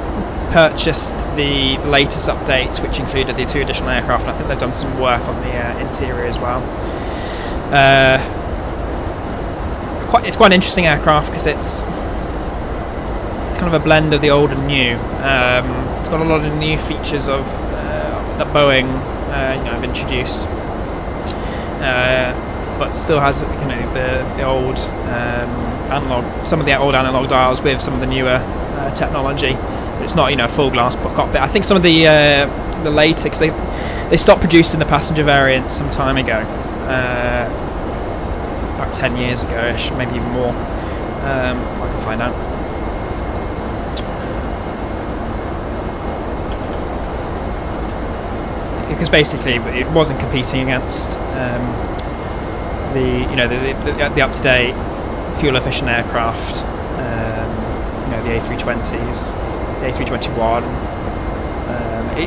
purchased the latest update, which included the 2 additional aircraft. I think they've done some work on the interior as well. It's quite an interesting aircraft because it's kind of a blend of the old and new. It's got a lot of new features of that Boeing have introduced, but still has, you know, the old analog, some of the old analog dials with some of the newer technology. It's not, you know, a full glass cockpit. I think some of the later, because they stopped producing the passenger variant some time ago, about 10 years ago-ish, maybe even more. I can find out. Because basically it wasn't competing against the up-to-date fuel-efficient aircraft, the A320s, the A321.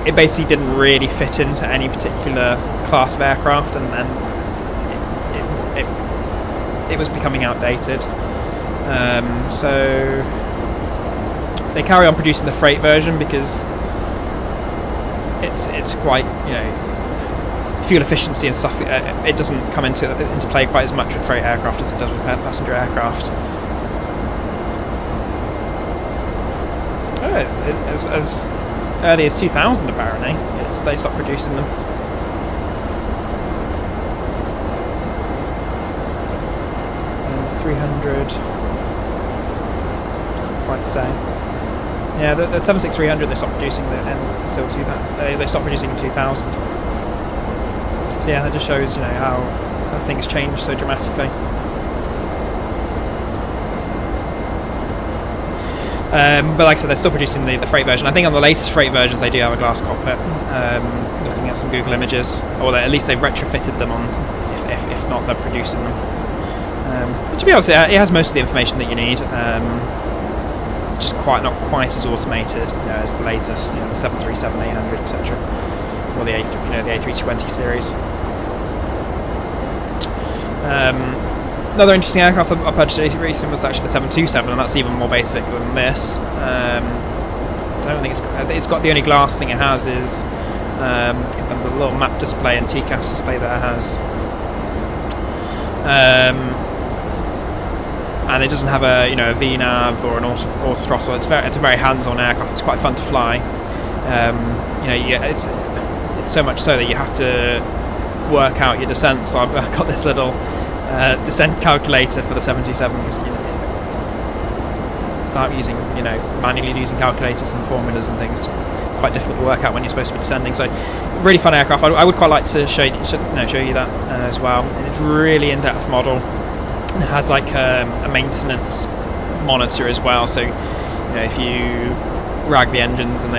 It basically didn't really fit into any particular class of aircraft, and then it was becoming outdated. So they carry on producing the freight version because it's quite, you know, fuel efficiency and stuff. It doesn't come into play quite as much with freight aircraft as it does with passenger aircraft. As early as 2000, apparently, they stopped producing them. And 300 doesn't quite say. Yeah, the 76300 they stopped producing until 2000. They stopped producing in 2000. So yeah, that just shows, you know, how things change so dramatically. But like I said, they're still producing the freight version. I think on the latest freight versions they do have a glass cockpit. Looking at some Google images, or at least they've retrofitted them on. If not, they're producing them. But to be honest, it has most of the information that you need. It's just not quite as automated, you know, as the latest, you know, the 737-800, etc. or the A320 series. Another interesting aircraft I purchased recently was actually the 727, and that's even more basic than this. I don't think it's got the only glass thing it has is the little map display and TCAS display that it has. And it doesn't have a VNav or an auto throttle. It's a very hands-on aircraft. It's quite fun to fly. It's so much so that you have to work out your descent. So I've got this little descent calculator for the 77 because without using manually using calculators and formulas and things, it's quite difficult to work out when you're supposed to be descending. So really fun aircraft. I would quite like to show you that as well. And it's really in-depth model. It has like a maintenance monitor as well. So if you rag the engines and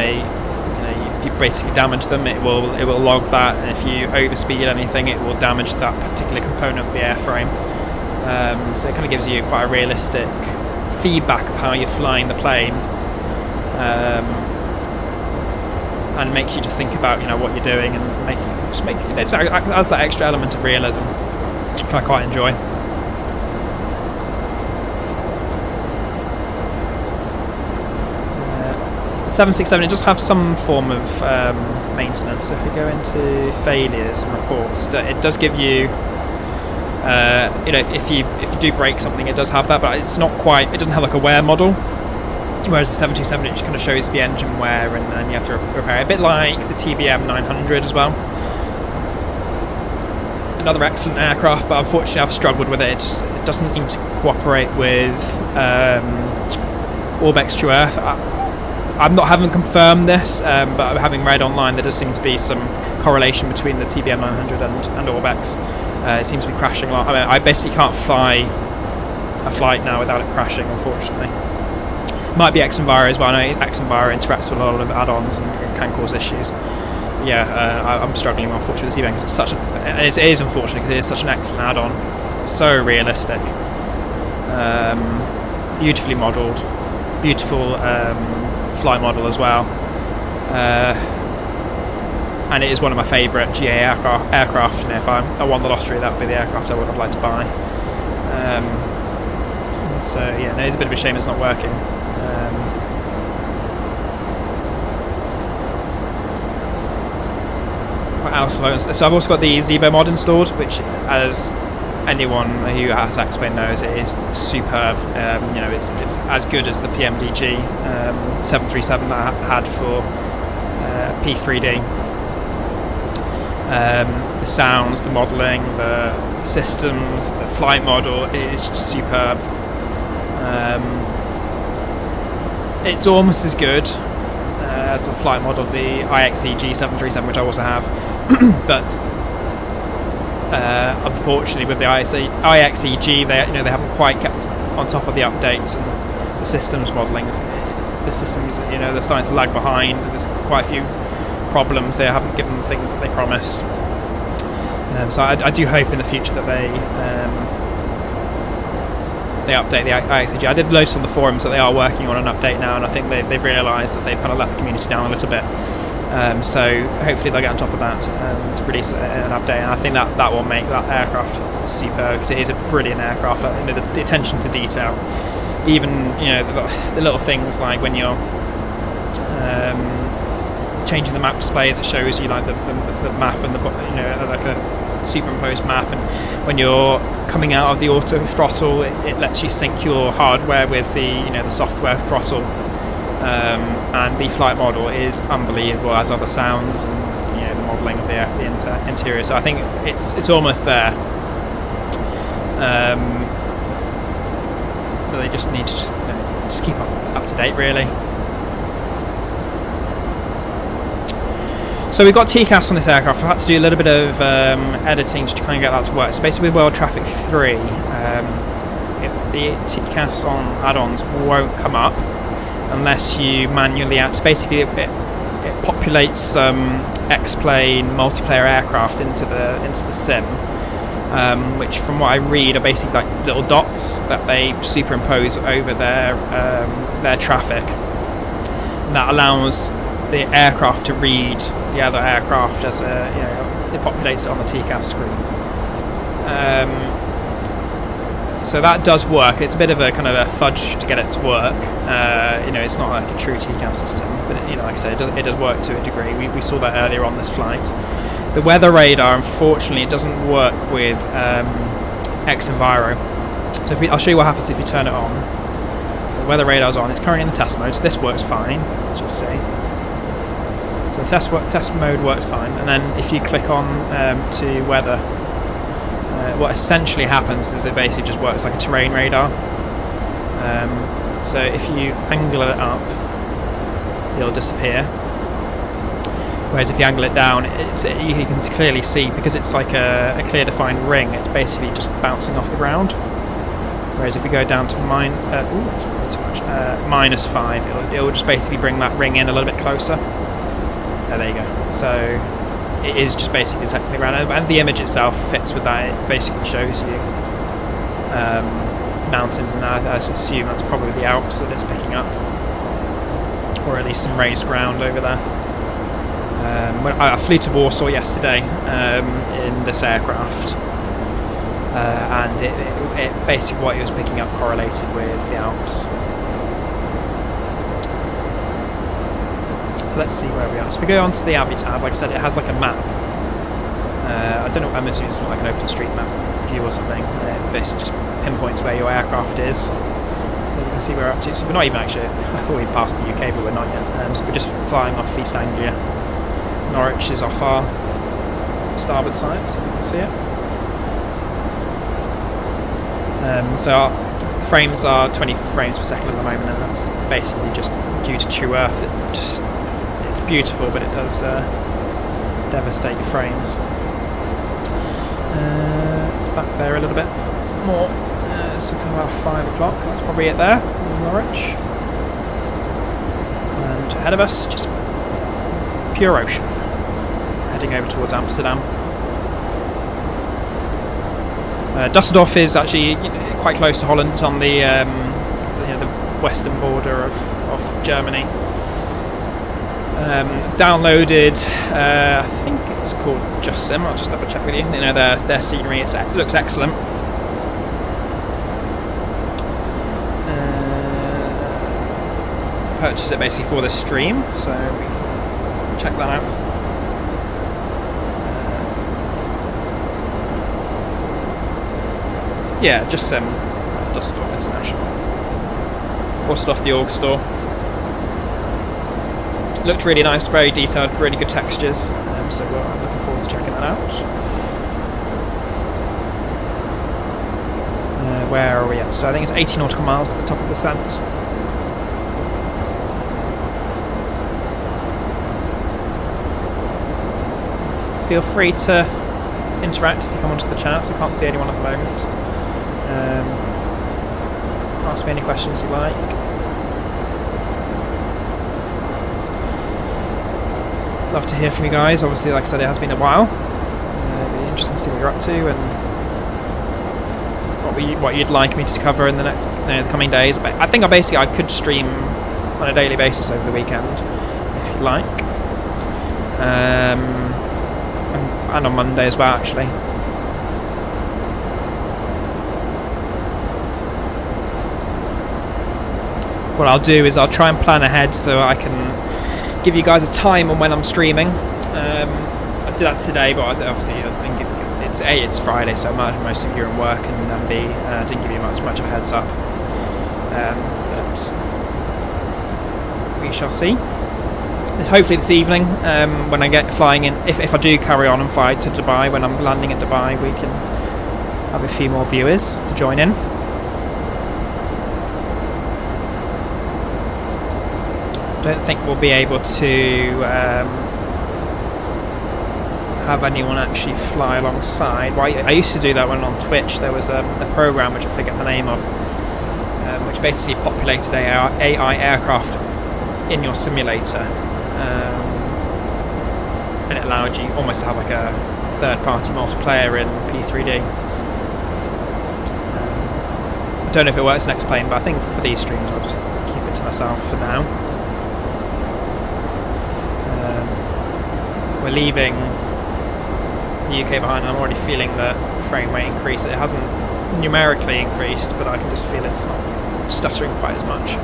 you basically damage them, it will log that, and if you overspeed anything, it will damage that particular component of the airframe. So it kind of gives you quite a realistic feedback of how you're flying the plane, and makes you just think about what you're doing, and it adds that extra element of realism, which I quite enjoy. 767, it does have some form of maintenance. So if we go into failures and reports, it does give you, if you do break something, it does have that, but it's not quite. It doesn't have like a wear model. Whereas the 727, it just kind of shows the engine wear, and you have to repair it. A bit like the TBM 900 as well. Another excellent aircraft, but unfortunately I've struggled with it. It doesn't seem to cooperate with Orbex True Earth. I haven't confirmed this, but having read online, there does seem to be some correlation between the TBM 900 and Orbex. It seems to be crashing a lot. I mean, I basically can't fly a flight now without it crashing, unfortunately. Might be X-Enviro as well. I know X-Enviro interacts with a lot of add-ons and can cause issues. Yeah, I'm struggling, unfortunately, with the TBM because it is unfortunate because it is such an excellent add-on. So realistic, beautifully modelled, beautiful flight model as well, and it is one of my favourite GA aircraft. If I won the lottery, that would be the aircraft I would have liked to buy. So yeah, it's a bit of a shame it's not working. What else have I? So I've also got the Zebo mod installed, which, as anyone who has X-Plane knows, it is superb. It's as good as the PMDG 737 that I had for P3D. The sounds, the modelling, the systems, the flight model is just superb. It's almost as good as the flight model, the IXEG 737, which I also have, but unfortunately with the IXEG, they haven't quite kept on top of the updates and the systems modelling. The systems, they're starting to lag behind. There's quite a few problems. They haven't given the things that they promised. So I do hope in the future that they update the IXEG. I did notice on the forums that they are working on an update now, and I think they've realised that they've kind of let the community down a little bit. So hopefully they'll get on top of that and release an update, and I think that will make that aircraft superb, because it is a brilliant aircraft. The attention to detail, even the little things like when you're changing the map displays, it shows you like the map and like a superimposed map, and when you're coming out of the auto throttle, it lets you sync your hardware with the software throttle. And the flight model is unbelievable, as are the sounds and the modelling of the interior. So I think it's almost there. But they just need to just keep up to date, really. So we've got TCAS on this aircraft. I've had to do a little bit of editing to kind of get that to work. So basically with World Traffic 3, the TCAS on add-ons won't come up unless you manually add. Basically, it populates X-Plane multiplayer aircraft into the sim, which, from what I read, are basically like little dots that they superimpose over their traffic. And that allows the aircraft to read the other aircraft as it populates it on the TCAS screen. So that does work. It's a bit of a kind of a fudge to get it to work. It's not like a true TCAS system, but like I said, it does work to a degree. We saw that earlier on this flight. The weather radar, unfortunately, it doesn't work with X-Enviro. So I'll show you what happens if you turn it on. So the weather radar's on. It's currently in the test mode, so this works fine, as you'll see. So the test mode works fine, and then if you click on to weather, what essentially happens is it basically just works like a terrain radar. So if you angle it up, it'll disappear. Whereas if you angle it down, you can clearly see, because it's like a clear defined ring, it's basically just bouncing off the ground. Whereas if we go down to that's probably too much, -5, it'll just basically bring that ring in a little bit closer. There you go. So it is just basically detecting the ground, and the image itself fits with that. It basically shows you mountains, and I assume that's probably the Alps that it's picking up, or at least some raised ground over there. I flew to Warsaw yesterday in this aircraft, and it basically what it was picking up correlated with the Alps. So let's see where we are. So we go onto the Avi tab. Like I said, it has like a map. I don't know. I'm assuming it's like an OpenStreetMap view or something. And it basically just pinpoints where your aircraft is, so you can see where we're up to. So we're not even actually. I thought we'd passed the UK, but we're not yet. So we're just flying off East Anglia. Norwich is off our starboard side, so you can see it. So the frames are 20 frames per second at the moment, and that's basically just due to true Earth. It's beautiful, but it does devastate your frames. It's back there a little bit more. So kind of about 5 o'clock. That's probably it there in Norwich. And ahead of us, just pure ocean, heading over towards Amsterdam. Dusseldorf is actually quite close to Holland, on the the western border of Germany. Downloaded, I think it's called Just Sim. I'll just double check with you. Their scenery, it looks excellent. Purchased it basically for this stream, so we can check that out. Yeah, Just Sim, Dusseldorf International. Bought off the org store. Looked really nice, very detailed, really good textures. So I'm looking forward to checking that out. Where are we at? So I think it's 80 nautical miles to the top of the descent. Feel free to interact if you come onto the chat. So I can't see anyone at the moment. Ask me any questions you like. Love to hear from you guys. Obviously, like I said, it has been a while. It'd be interesting to see what you're up to and what you'd like me to cover in the next the coming days. But I think I could stream on a daily basis over the weekend if you'd like, and on Monday as well, actually. What I'll do is I'll try and plan ahead so I can give you guys a time on when I'm streaming. I did that today, but obviously I didn't give it's Friday, so most of you are in work, and B, didn't give you much of a heads up. But we shall see. It's hopefully this evening when I get flying in. If I do carry on and fly to Dubai, when I'm landing at Dubai, we can have a few more viewers to join in. I don't think we'll be able to have anyone actually fly alongside. Well, I used to do that when on Twitch. There was a program which I forget the name of, which basically populated AI aircraft in your simulator, and it allowed you almost to have like a third-party multiplayer in P3D. I don't know if it works in X-Plane, but I think for these streams I'll just keep it to myself for now. we're leaving the UK behind, and I'm already feeling the frame rate increase. It hasn't numerically increased, but I can just feel it's not stuttering quite as much.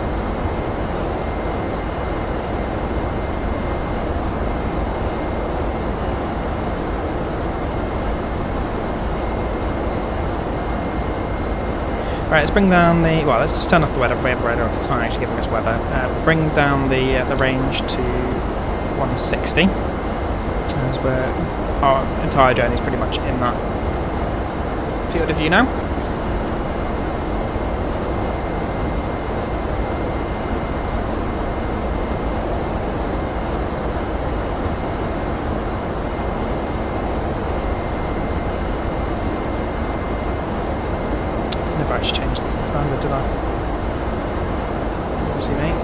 Right, let's bring down the... Well, let's just turn off the weather radar at the time, actually giving us weather. Bring down the range to 160, as our entire journey is pretty much in that field of view now. Never actually changed this to standard, did I? Obviously, mate.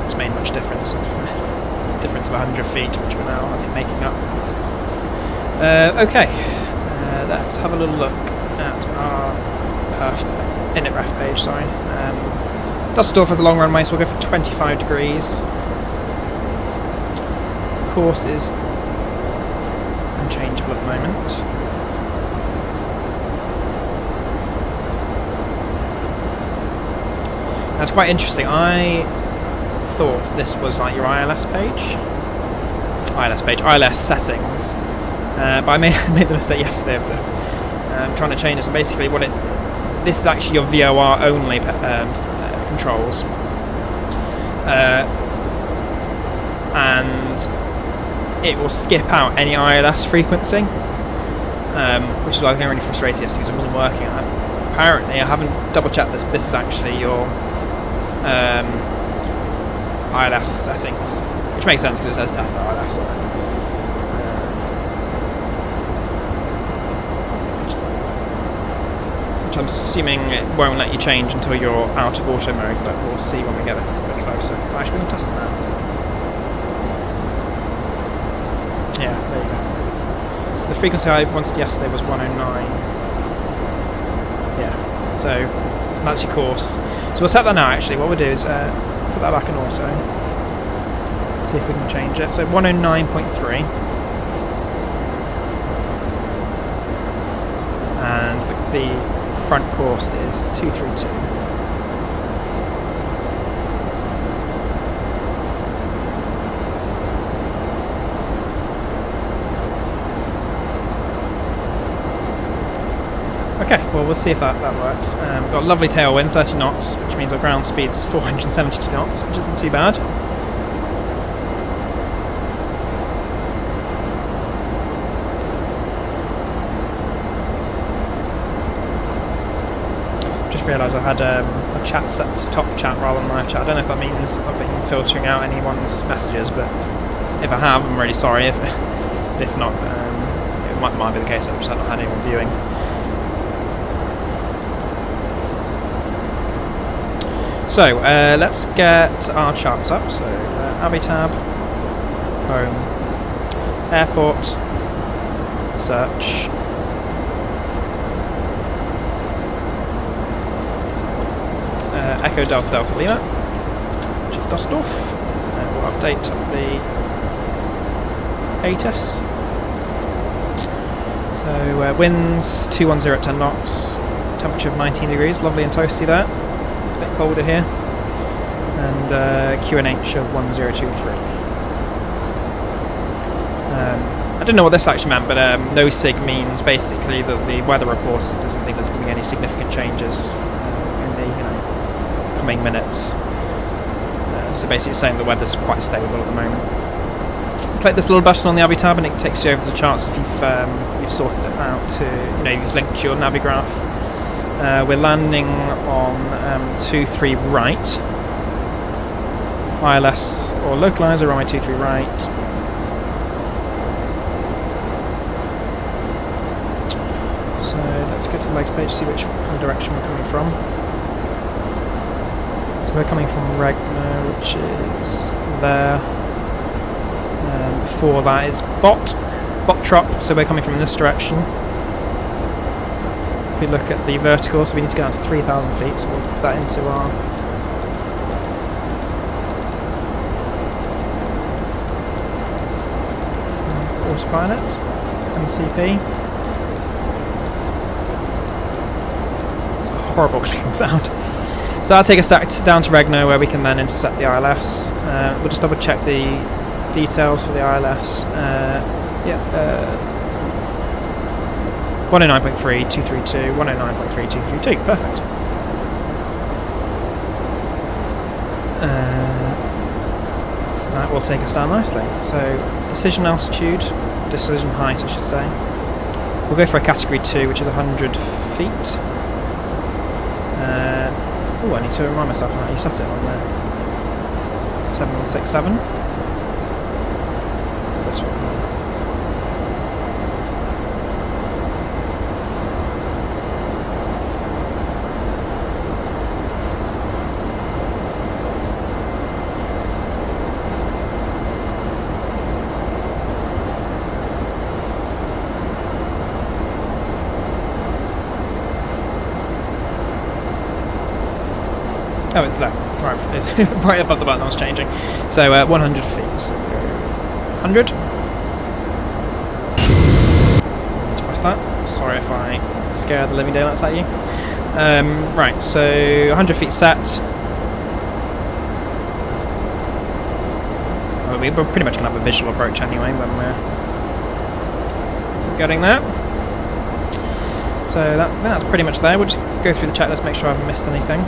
It's made much difference. Difference of 100 feet, which we're now, I think, making up. Okay, let's have a little look at our init ref page. Sorry. Dusseldorf has a long runway, so we'll go for 25 degrees. Course is unchangeable at the moment. That's quite interesting. I thought this was like your ILS settings, but I made the mistake yesterday of trying to change it. So basically, this is actually your VOR only controls, and it will skip out any ILS frequency, which is why I was getting really frustrated yesterday because it wasn't working. Apparently, I haven't double checked this, but this is actually your ILS settings, which makes sense because it says test ILS on it. Which I'm assuming it won't let you change until you're out of auto mode, but we'll see when we get a bit closer. Actually, we can test that. Yeah, there you go. So the frequency I wanted yesterday was 109. Yeah, so that's your course. So we'll set that now, actually. What we'll do is put that back in auto. See if we can change it. So 109.3. And the front course is 232. Okay, well, we'll see if that works. We've got a lovely tailwind, 30 knots, which means our ground speed's 472 knots, which isn't too bad. Realised I had a chat set to top chat rather than live chat. I don't know if that means I've been filtering out anyone's messages, but if I have, I'm really sorry. If not, it might be the case. I've just not had anyone viewing. So let's get our charts up. So Abbey tab, home, airport, search. Echo Delta Delta Lima, which is Dusseldorf. We'll update the ATIS. So winds 210 at 10 knots, temperature of 19 degrees, lovely and toasty there. A bit colder here. And QNH of 1023. I don't know what this actually meant, but no sig means basically that the weather report doesn't think there's going to be any significant changes in the coming minutes. So basically it's saying the weather's quite stable at the moment. Click this little button on the Abbey tab and it takes you over to the charts if you've sorted it out to, you've linked to your Navi graph. We're landing on 23 right. ILS or localizer runway 23 right. So let's go to the latest page to see which kind of direction we're coming from. So we're coming from Regner, which is there. Before that is Bottrop, so we're coming from this direction. If we look at the vertical, so we need to get down to 3,000 feet, so we'll put that into our autopilot, MCP. It's a horrible clicking sound. So that'll take us down to Regno, where we can then intercept the ILS. We'll just double check the details for the ILS. 109.3, 109.3, 232, perfect. So that will take us down nicely. So decision altitude, decision height I should say. We'll go for a category 2, which is 100 feet. Oh, I need to remind myself how you set it on there. 7167. So this one. Oh, it's there. Right, it's right above the button I was changing. So 100 feet. So 100. To press that. Sorry if I scare the living daylights at you. Right, so 100 feet set. Well, we're pretty much going to have a visual approach anyway when we're getting there. So that's pretty much there. We'll just go through the checklist, make sure I haven't missed anything.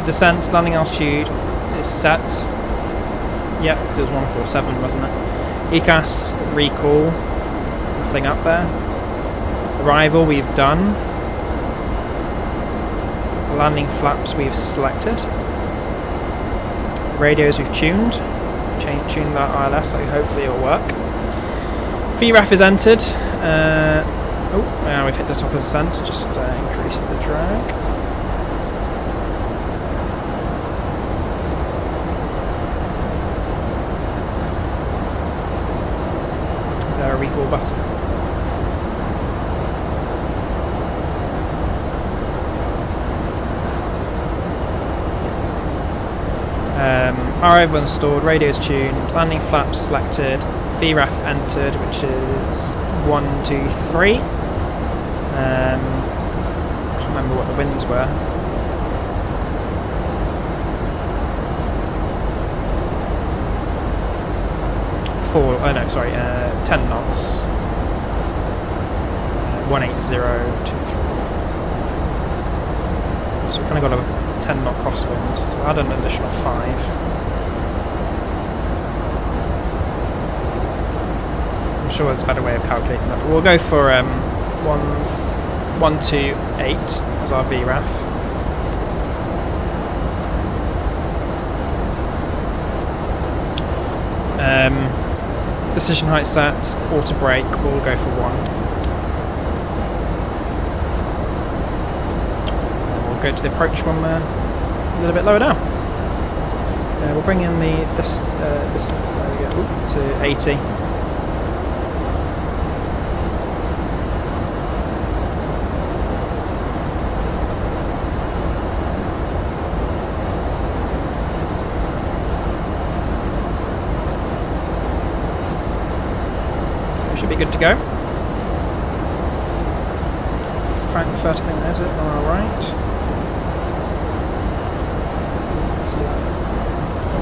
Descent, landing altitude is set. Yep, because it was 147, wasn't it? ECAS, recall, nothing up there. Arrival we've done. Landing flaps we've selected. Radios we've tuned. Tuned that ILS, so hopefully it'll work. VRAF is entered. Now we've hit the top of the descent, just increase the drag. Is there a recall button? RO installed, radios tuned, landing flaps selected, VRAF entered, which is 1, 2, 3. Can't remember what the winds were. Oh no, sorry, 10 knots. 18023. So we kind of got a 10 knot crosswind, so add an additional 5. I'm sure there's a better way of calculating that, but we'll go for 128 as our VRAF. Decision height set, auto brake, we'll go for 1. And we'll go to the approach one there, a little bit lower down. We'll bring in the distance, there we go, to 80. Should be good to go. Frankfurt, I think there's it on our right.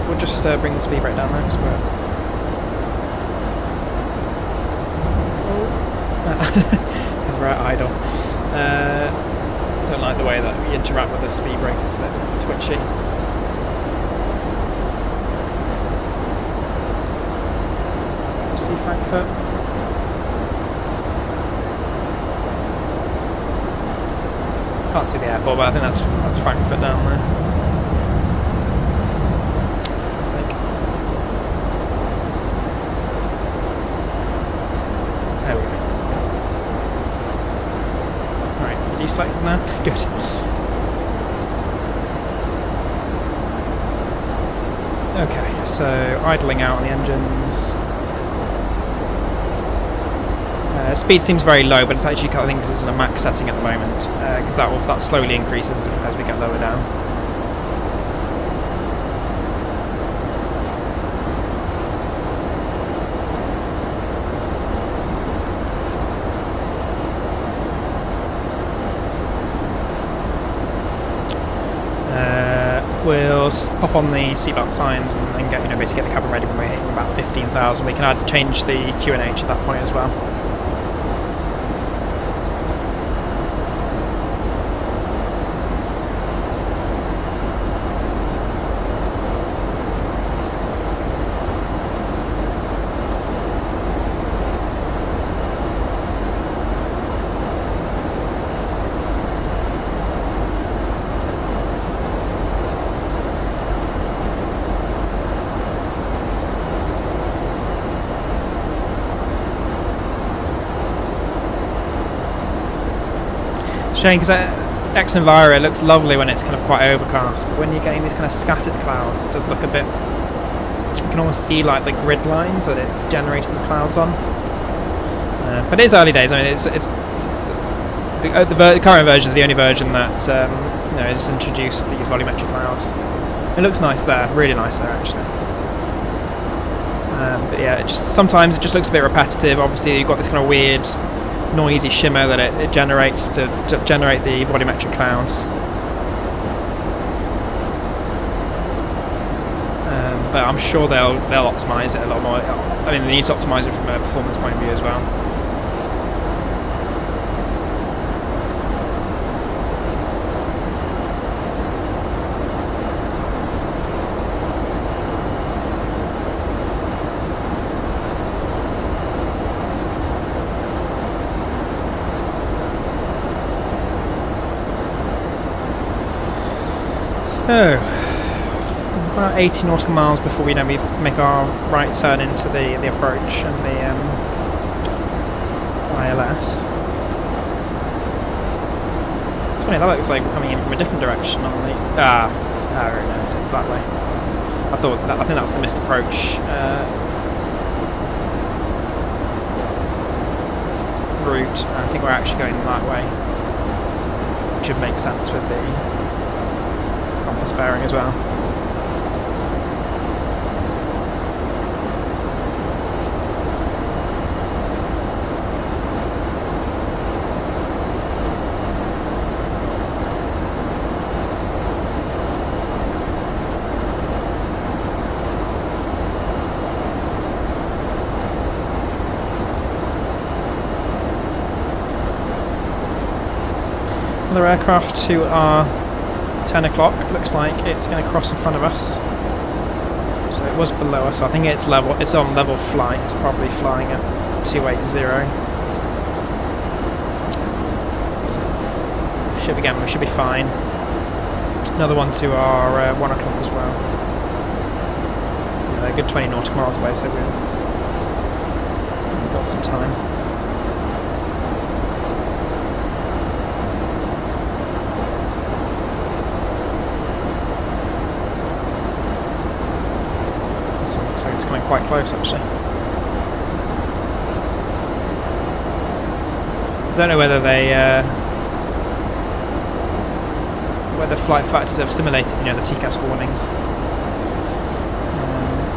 We'll just bring the speed brake down there because we're at idle. Don't like the way that we interact with the speed brake, it's a bit twitchy. See Frankfurt? Can't see the airport, but I think that's Frankfurt down there. For goodness sake. There we go. Alright, are you deselected now? Good. Okay, so idling out on the engines. Speed seems very low, but it's actually, I think, it's in a max setting at the moment, because that slowly increases as we get lower down. We'll pop on the seatbelt signs and get, basically get the cabin ready when we're hitting about 15,000. We can change the QNH at that point as well. Shame, because X-Enviro looks lovely when it's kind of quite overcast, but when you're getting these kind of scattered clouds, it does look a bit. You can almost see like the grid lines that it's generating the clouds on. But it is early days. I mean, the current version is the only version that has introduced these volumetric clouds. It looks nice there, really nice there actually. But yeah, sometimes it just looks a bit repetitive. Obviously, you've got this kind of weird, noisy shimmer that it generates to generate the volumetric clouds. But I'm sure they'll optimise it a lot more. I mean, they need to optimise it from a performance point of view as well. So, about 80 nautical miles before we make our right turn into the approach and the ILS. It's funny, that looks like we're coming in from a different direction on the... very nice, it's that way. I think that's the missed approach route. I think we're actually going that way, which would make sense with the compass bearing as well. Another aircraft to our 10 o'clock, looks like it's going to cross in front of us. So it was below us, so I think it's on level flight, it's probably flying at 280. So we should be fine. Another one to our 1 o'clock as well. Yeah, a good 20 nautical miles away, so we've got some time. Looks like it's coming quite close actually. I don't know whether whether flight factors have simulated, the TCAS warnings.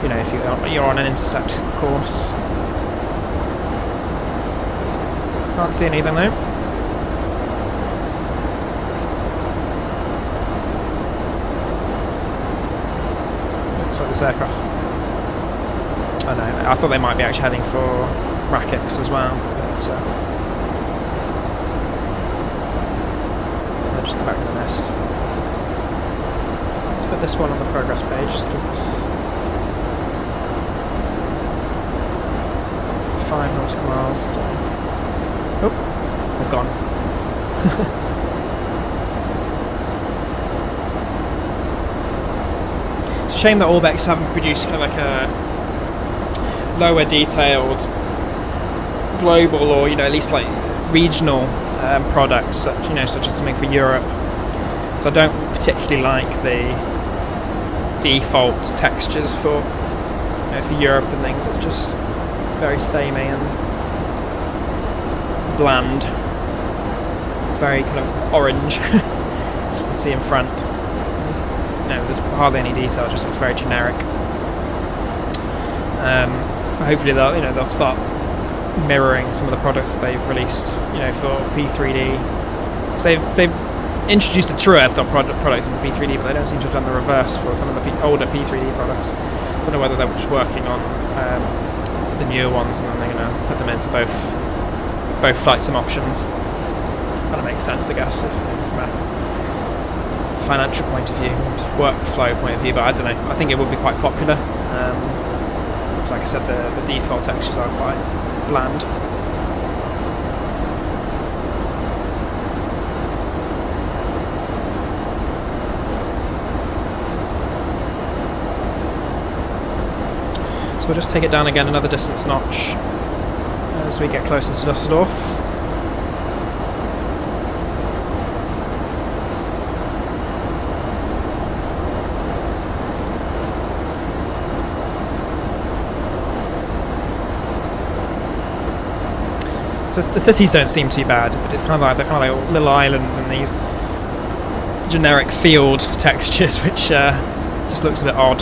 If you're on an intercept course. Can't see anything though. Looks like this aircraft. I know. I thought they might be actually heading for Rakix as well, but they're just back in the mess. Let's put this one on the progress page just to keep us. So 5 nautical miles. So. Oh, they've gone. It's a shame that Orbex haven't produced kind of like a lower detailed global or at least like regional products such as something for Europe. So I don't particularly like the default textures for Europe and things. It's just very samey and bland, very kind of orange. You can see in front. There's hardly any detail; just looks very generic. Hopefully they'll start mirroring some of the products that they've released, for P3D. So they've introduced a true Earth products into P3D, but they don't seem to have done the reverse for some of the older P3D products. I don't know whether they're just working on the newer ones and then they're going to put them in for both flight sim options. Kind of makes sense, I guess, from a financial point of view and workflow point of view, but I don't know. I think it would be quite popular. Because like I said, the default textures are quite bland. So we'll just take it down again another distance notch as we get closer to Dusseldorf. So the cities don't seem too bad, but it's they're kind of like little islands and these generic field textures, which just looks a bit odd.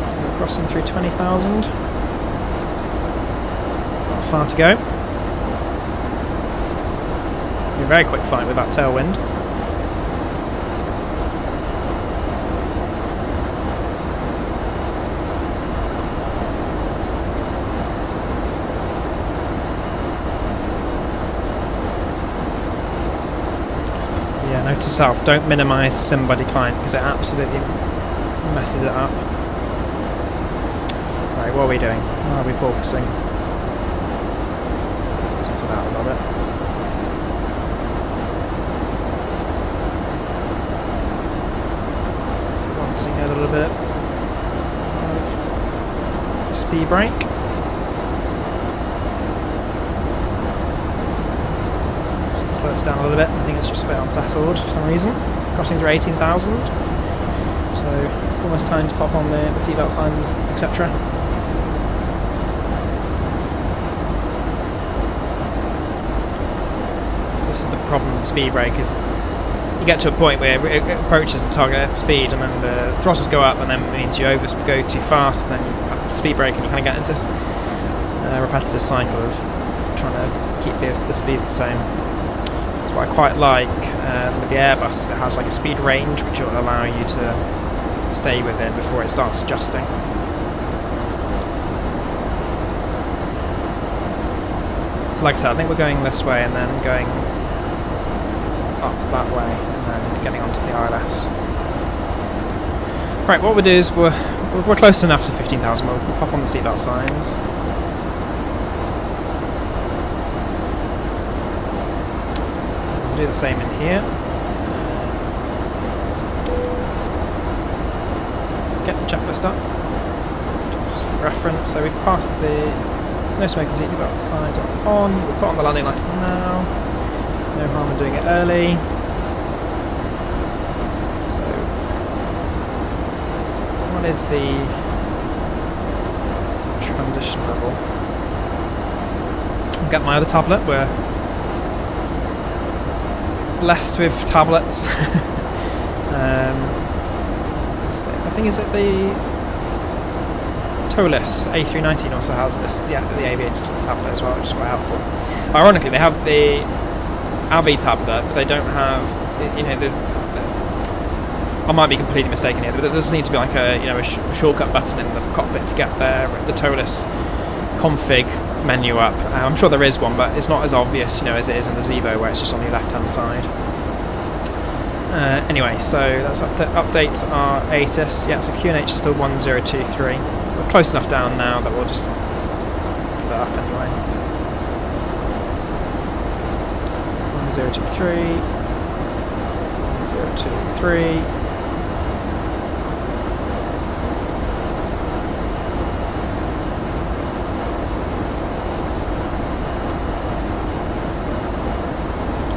So we're crossing through 20,000. Not far to go. A very quick flight with that tailwind. Yeah, note to self, don't minimise the SimBuddy client because it absolutely messes it up. Right, what are we doing? Are we porpoising? Settle out a little bit. A little bit of speed brake. Just to slow us down a little bit. I think it's just a bit unsettled for some reason. Crossing through 18,000. So almost time to pop on the seatbelt signs, etc. So this is the problem with speed brake, is you get to a point where it approaches the target speed and then the throttles go up, and then it means you go too fast and then you have to speed brake and you kind of get into this repetitive cycle of trying to keep the speed the same. That's what I quite like with the Airbus. It has like a speed range which will allow you to stay within before it starts adjusting. So like I said, I think we're going this way and then going up that way and then getting onto the ILS. Right, what we'll do is we're close enough to 15,000. We'll pop on the seatbelt signs. We'll do the same in here. Get the checklist up. Just for reference. So we've passed the no smoking seatbelt signs on. We'll put on the landing lights now. No harm in doing it early. So, what is the transition level? I'll get my other tablet. We're blessed with tablets. I think is it the Tolis A319 also has this, the Aviator tablet as well, which is quite helpful. Ironically, they have the Avi tablet, but they don't have, I might be completely mistaken here, but there does need to be like a shortcut button in the cockpit to get the Tolis config menu up. I'm sure there is one, but it's not as obvious, as it is in the Zevo, where it's just on your left-hand side. Anyway, so let's update our ATIS. Yeah, so QNH is still 1023. We're close enough down now that we'll just put that up anyway. 1023. 1023.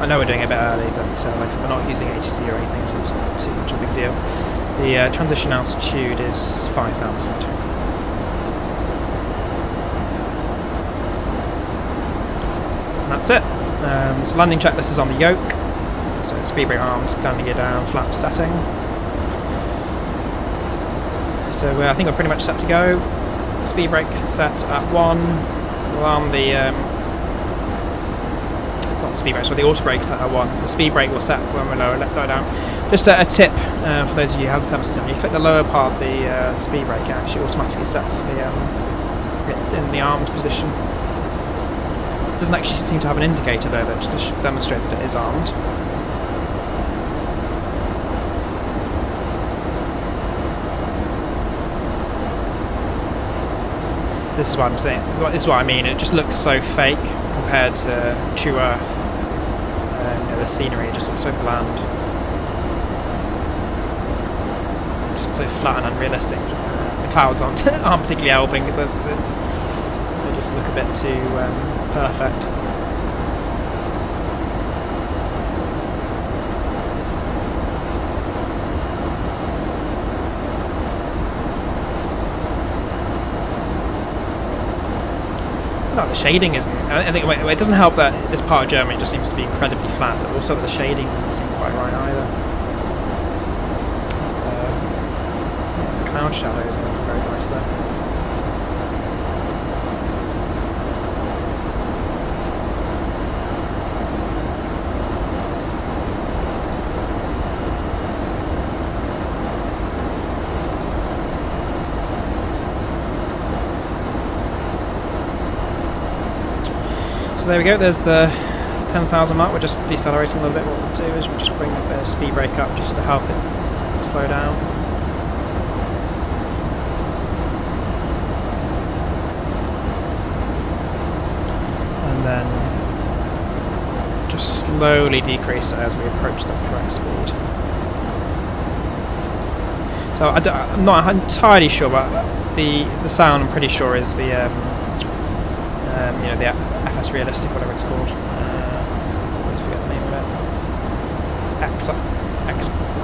I know we're doing it a bit early, but like I said, we're not using ATC or anything, so it's not too much of a big deal. The transition altitude is 5,000. And that's it. So landing checklist is on the yoke. So speed brake arms, landing gear down, flaps setting. So I think we're pretty much set to go. Speed brake set at 1. We'll arm the not the speed brake, so the auto brake set at 1. The speed brake will set when we're lower down. Just a tip for those of you who have the 767. You click the lower part of the speed brake, it actually automatically sets the it in the armed position. It doesn't actually seem to have an indicator though, that just to demonstrate that it is armed. So this is what I'm saying. This is what I mean. It just looks so fake compared to true Earth. The scenery just looks so bland, just so flat and unrealistic. The clouds aren't particularly helping, because they just look a bit too perfect. No, the shading isn't. I think it doesn't help that this part of Germany just seems to be incredibly flat, but also the shading doesn't seem quite right either. It's the cloud shadows are very nice there. So there we go, there's the 10,000 mark. We're just decelerating a little bit. What we'll do is we'll just bring the speed brake up just to help it slow down. And then just slowly decrease it as we approach the correct speed. So I'm not entirely sure, but the sound I'm pretty sure is the you know, the FS Realistic, whatever it's called. I always forget the name of it. Is it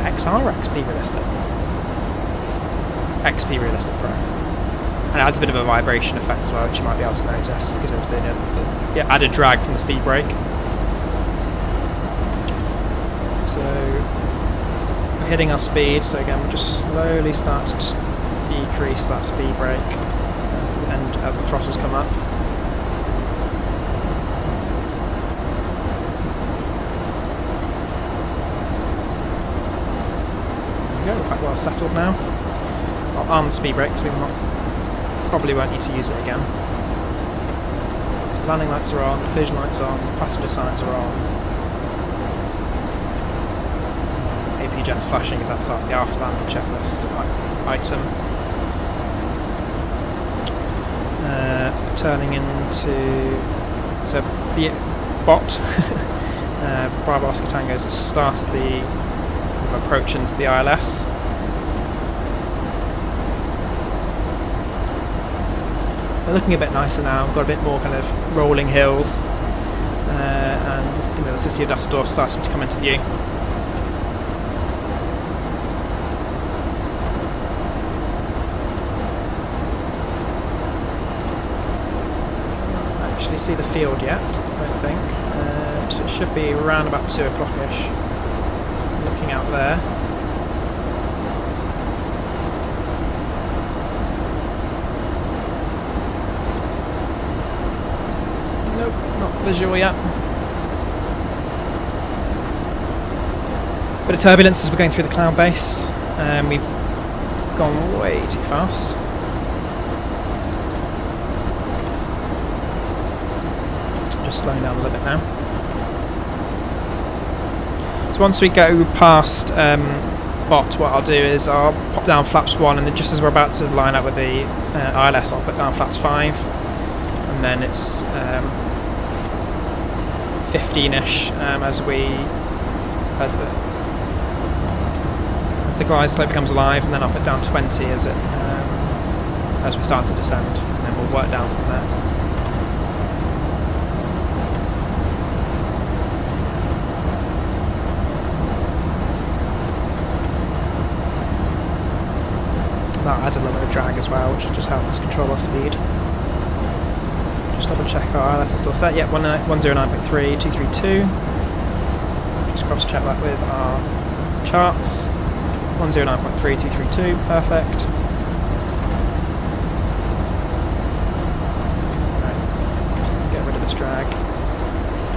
XR or XP Realistic? XP Realistic Pro. And it adds a bit of a vibration effect as well, which you might be able to notice because of the added drag from the speed brake. So we're hitting our speed. So again, we'll just slowly start to just decrease that speed brake as the throttles come up. We're quite well settled now. I'll arm the speed brake because we probably won't need to use it again. So landing lights are on, collision lights on, passenger signs are on. AP jets flashing is that's the after landing checklist item. Turning into the bot. Bravo Oscar Tango is the start of the approach into the ILS. They're looking a bit nicer now. We've got a bit more kind of rolling hills, and the city of Dusseldorf starting to come into view. Not actually see the field yet, I don't think. So it should be around about 2 o'clock-ish. Looking out there. Nope, not visual yet. Bit of turbulence as we're going through the cloud base. We've gone way too fast. Just slowing down a little bit now. Once we go past bot, what I'll do is I'll pop down flaps 1, and then just as we're about to line up with the ILS, I'll put down flaps 5, and then it's 15ish as the glide slope becomes alive, and then I'll put down 20 as we start to descend, and then we'll work down from there. That'll add a little bit of drag as well, which will just help us control our speed. Just double check our ILS is still set. Yep, 109.3, 232. Just cross check that with our charts. 109.3, 232, perfect. Right, get rid of this drag.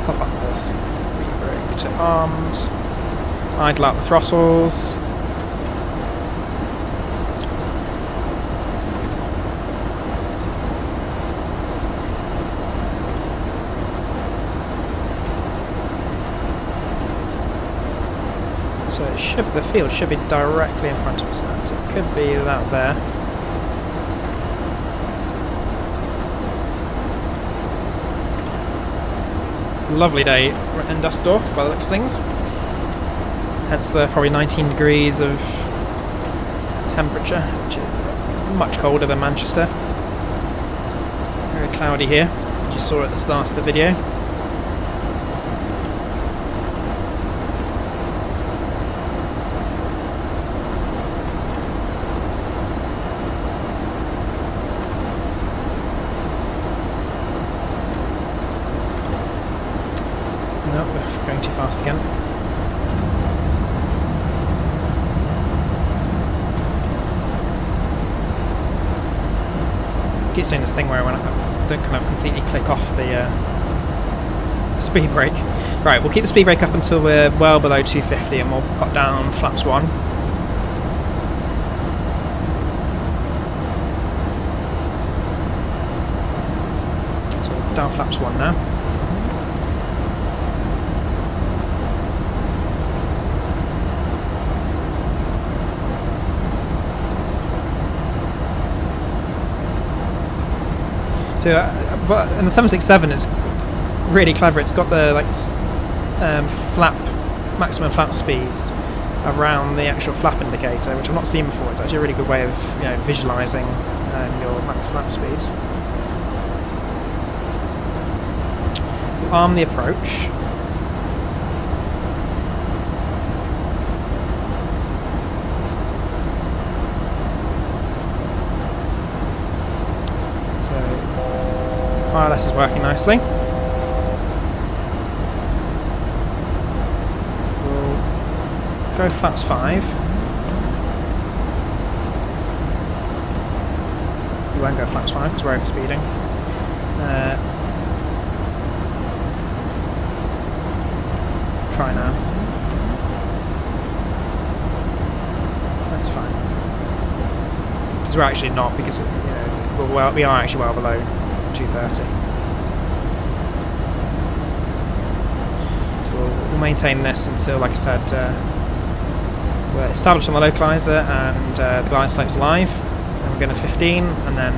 Pop up this re-brake to arms. Idle out the throttles. So the field should be directly in front of us now, so it could be that there. Lovely day in Dusseldorf by the looks of things. Hence the probably 19 degrees of temperature, which is much colder than Manchester. Very cloudy here, as you saw at the start of the video. Nope, we're going too fast again. Keeps doing this thing where I don't kind of completely click off the speed brake. Right, we'll keep the speed brake up until we're well below 250 and we'll put down flaps 1. So down flaps 1 now. So, but in the 767, it's really clever. It's got the maximum flap speeds around the actual flap indicator, which I've not seen before. It's actually a really good way of visualising your max flap speeds. We'll arm the approach. ILS is working nicely. We'll go flaps 5. We won't go flaps 5 because we're overspeeding. Try now. That's fine. Because we're actually not, because we are actually well below 230. So we'll maintain this until, like I said, we're established on the localizer and the glide slope's live. Then we're going to 15, and then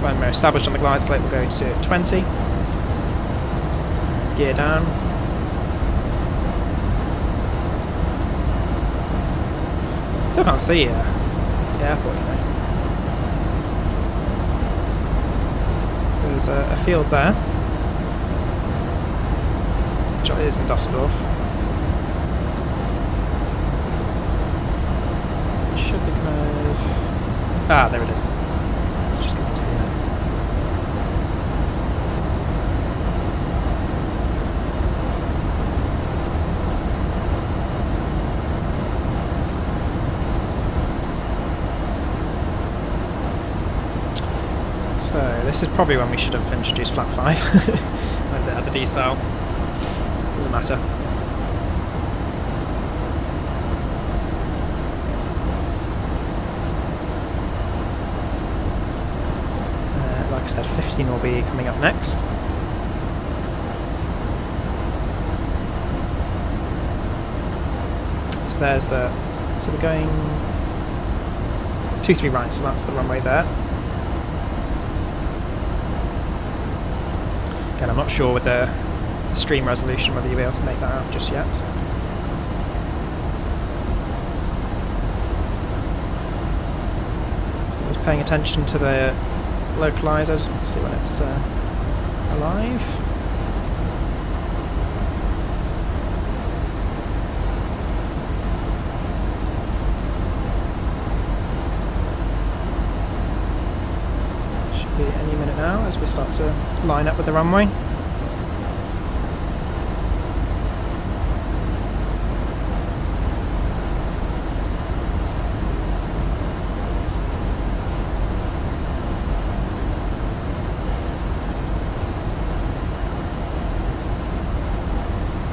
when we're established on the glide slope, we'll go to 20. Gear down. Still can't see the airport, There's a field there, which is in Dusseldorf. It should be kind of... Ah, there it is. Just come to the end. So this is probably when we should have introduced flap 5 at the decel. Doesn't matter. Like I said, 15 will be coming up next. So there's the... So we're going 2-3 right, so that's the runway there. Again, I'm not sure with the stream resolution whether you'll be able to make that out just yet. So I'm just paying attention to the localizer, just want to see when it's alive. now as we start to line up with the runway.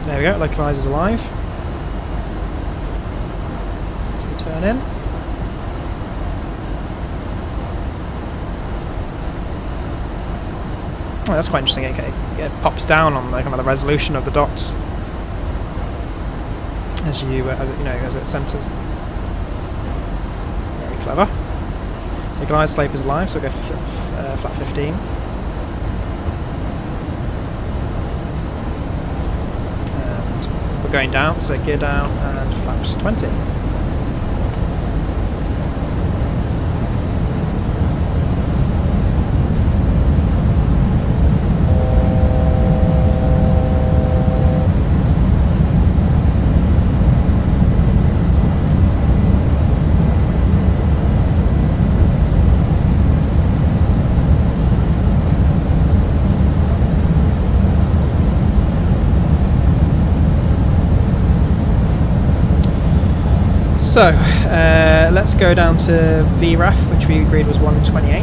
There we go, localizer's alive. As we turn in. Oh, that's quite interesting. It pops down on the kind of the resolution of the dots as it centers. Very clever. So glide slope is live, so we'll go flat 15. And we're going down, so gear down and flaps 20. So, let's go down to VREF, which we agreed was 128.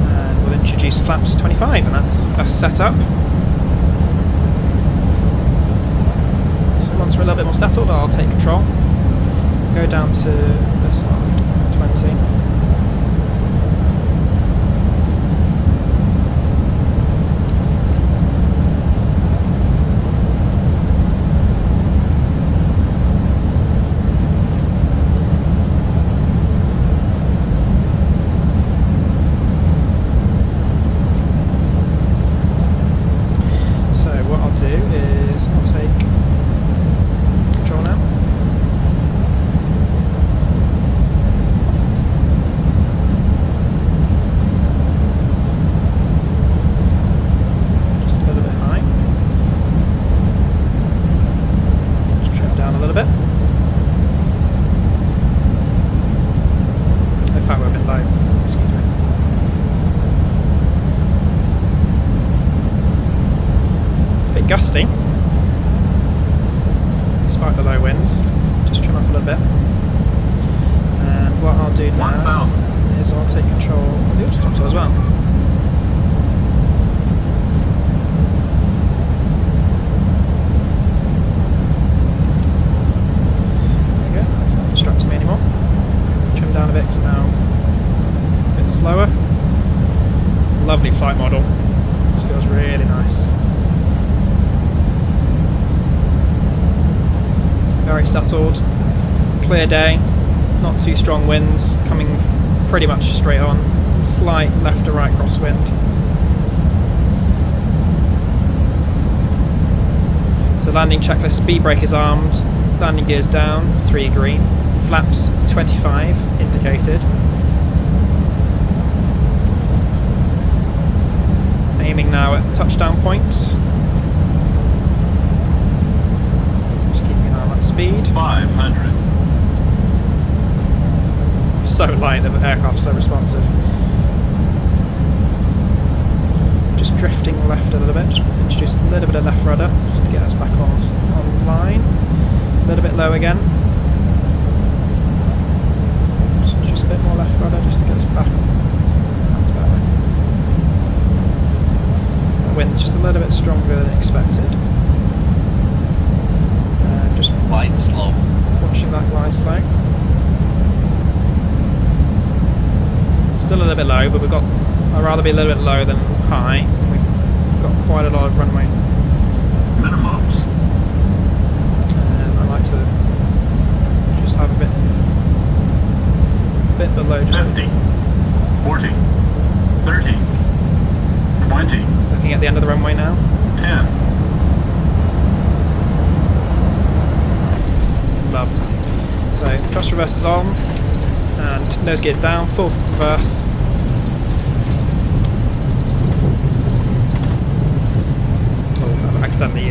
And we'll introduce flaps 25, and that's us set up. So once we're a little bit more settled, I'll take control. Go down to this one, 20. Gusty, despite the low winds. Just trim up a little bit. And what I'll do now is I'll take control of the auto throttle as well. There we go, that's not distracting me anymore. Trim down a bit because we're now a bit slower. Lovely flight model. This feels really nice. Very settled, clear day, not too strong winds, coming pretty much straight on, slight left to right crosswind. So landing checklist, speed brake is armed, landing gears down, 3 green, flaps 25 indicated. Aiming now at the touchdown point. Speed 500. So light, the aircraft's so responsive. Just drifting left a little bit, just introduce a little bit of left rudder just to get us back on line. A little bit low again. Just introduce a bit more left rudder just to get us back. That's better. So the wind's just a little bit stronger than expected. Just Light slow. Watching that glide slope. Still a little bit low, but I'd rather be a little bit low than high. We've got quite a lot of runway. Minimums. And I like to just have a bit below. Just 50, 40, 30, 20. Looking at the end of the runway now. 10. Lovely. So thrust reverse is on, and nose gear's down, full reverse. Oh, I've accidentally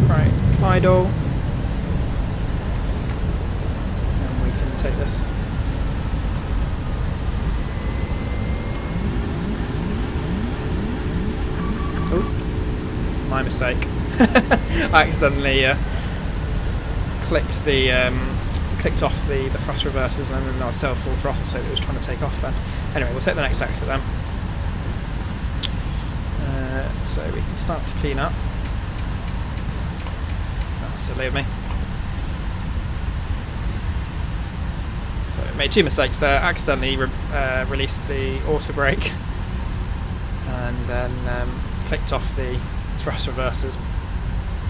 right idle. And we can take this. Oh, my mistake. I accidentally clicked off the thrust reversers, and then I was still full throttle, so it was trying to take off then. Anyway, we'll take the next exit then. So we can start to clean up. That's silly of me. So I made two mistakes there. Accidentally released the auto brake, and then clicked off the thrust reversers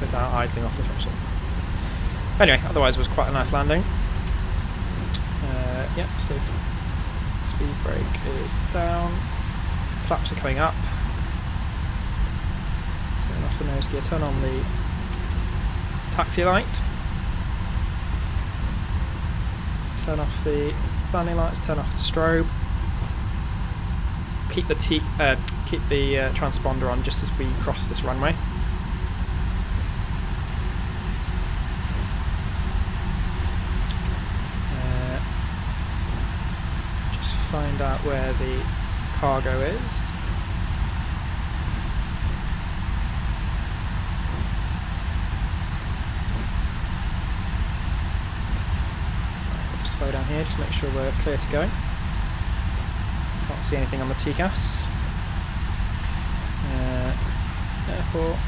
without idling off the throttle. Anyway, otherwise it was quite a nice landing. Yep, so speed brake is down, flaps are coming up. Turn off the nose gear, turn on the taxi light, turn off the landing lights, turn off the strobe. Keep the transponder on just as we cross this runway. Just find out where the cargo is. Slow down here, just make sure we're clear to go. Can't see anything on the TCAS. Airport,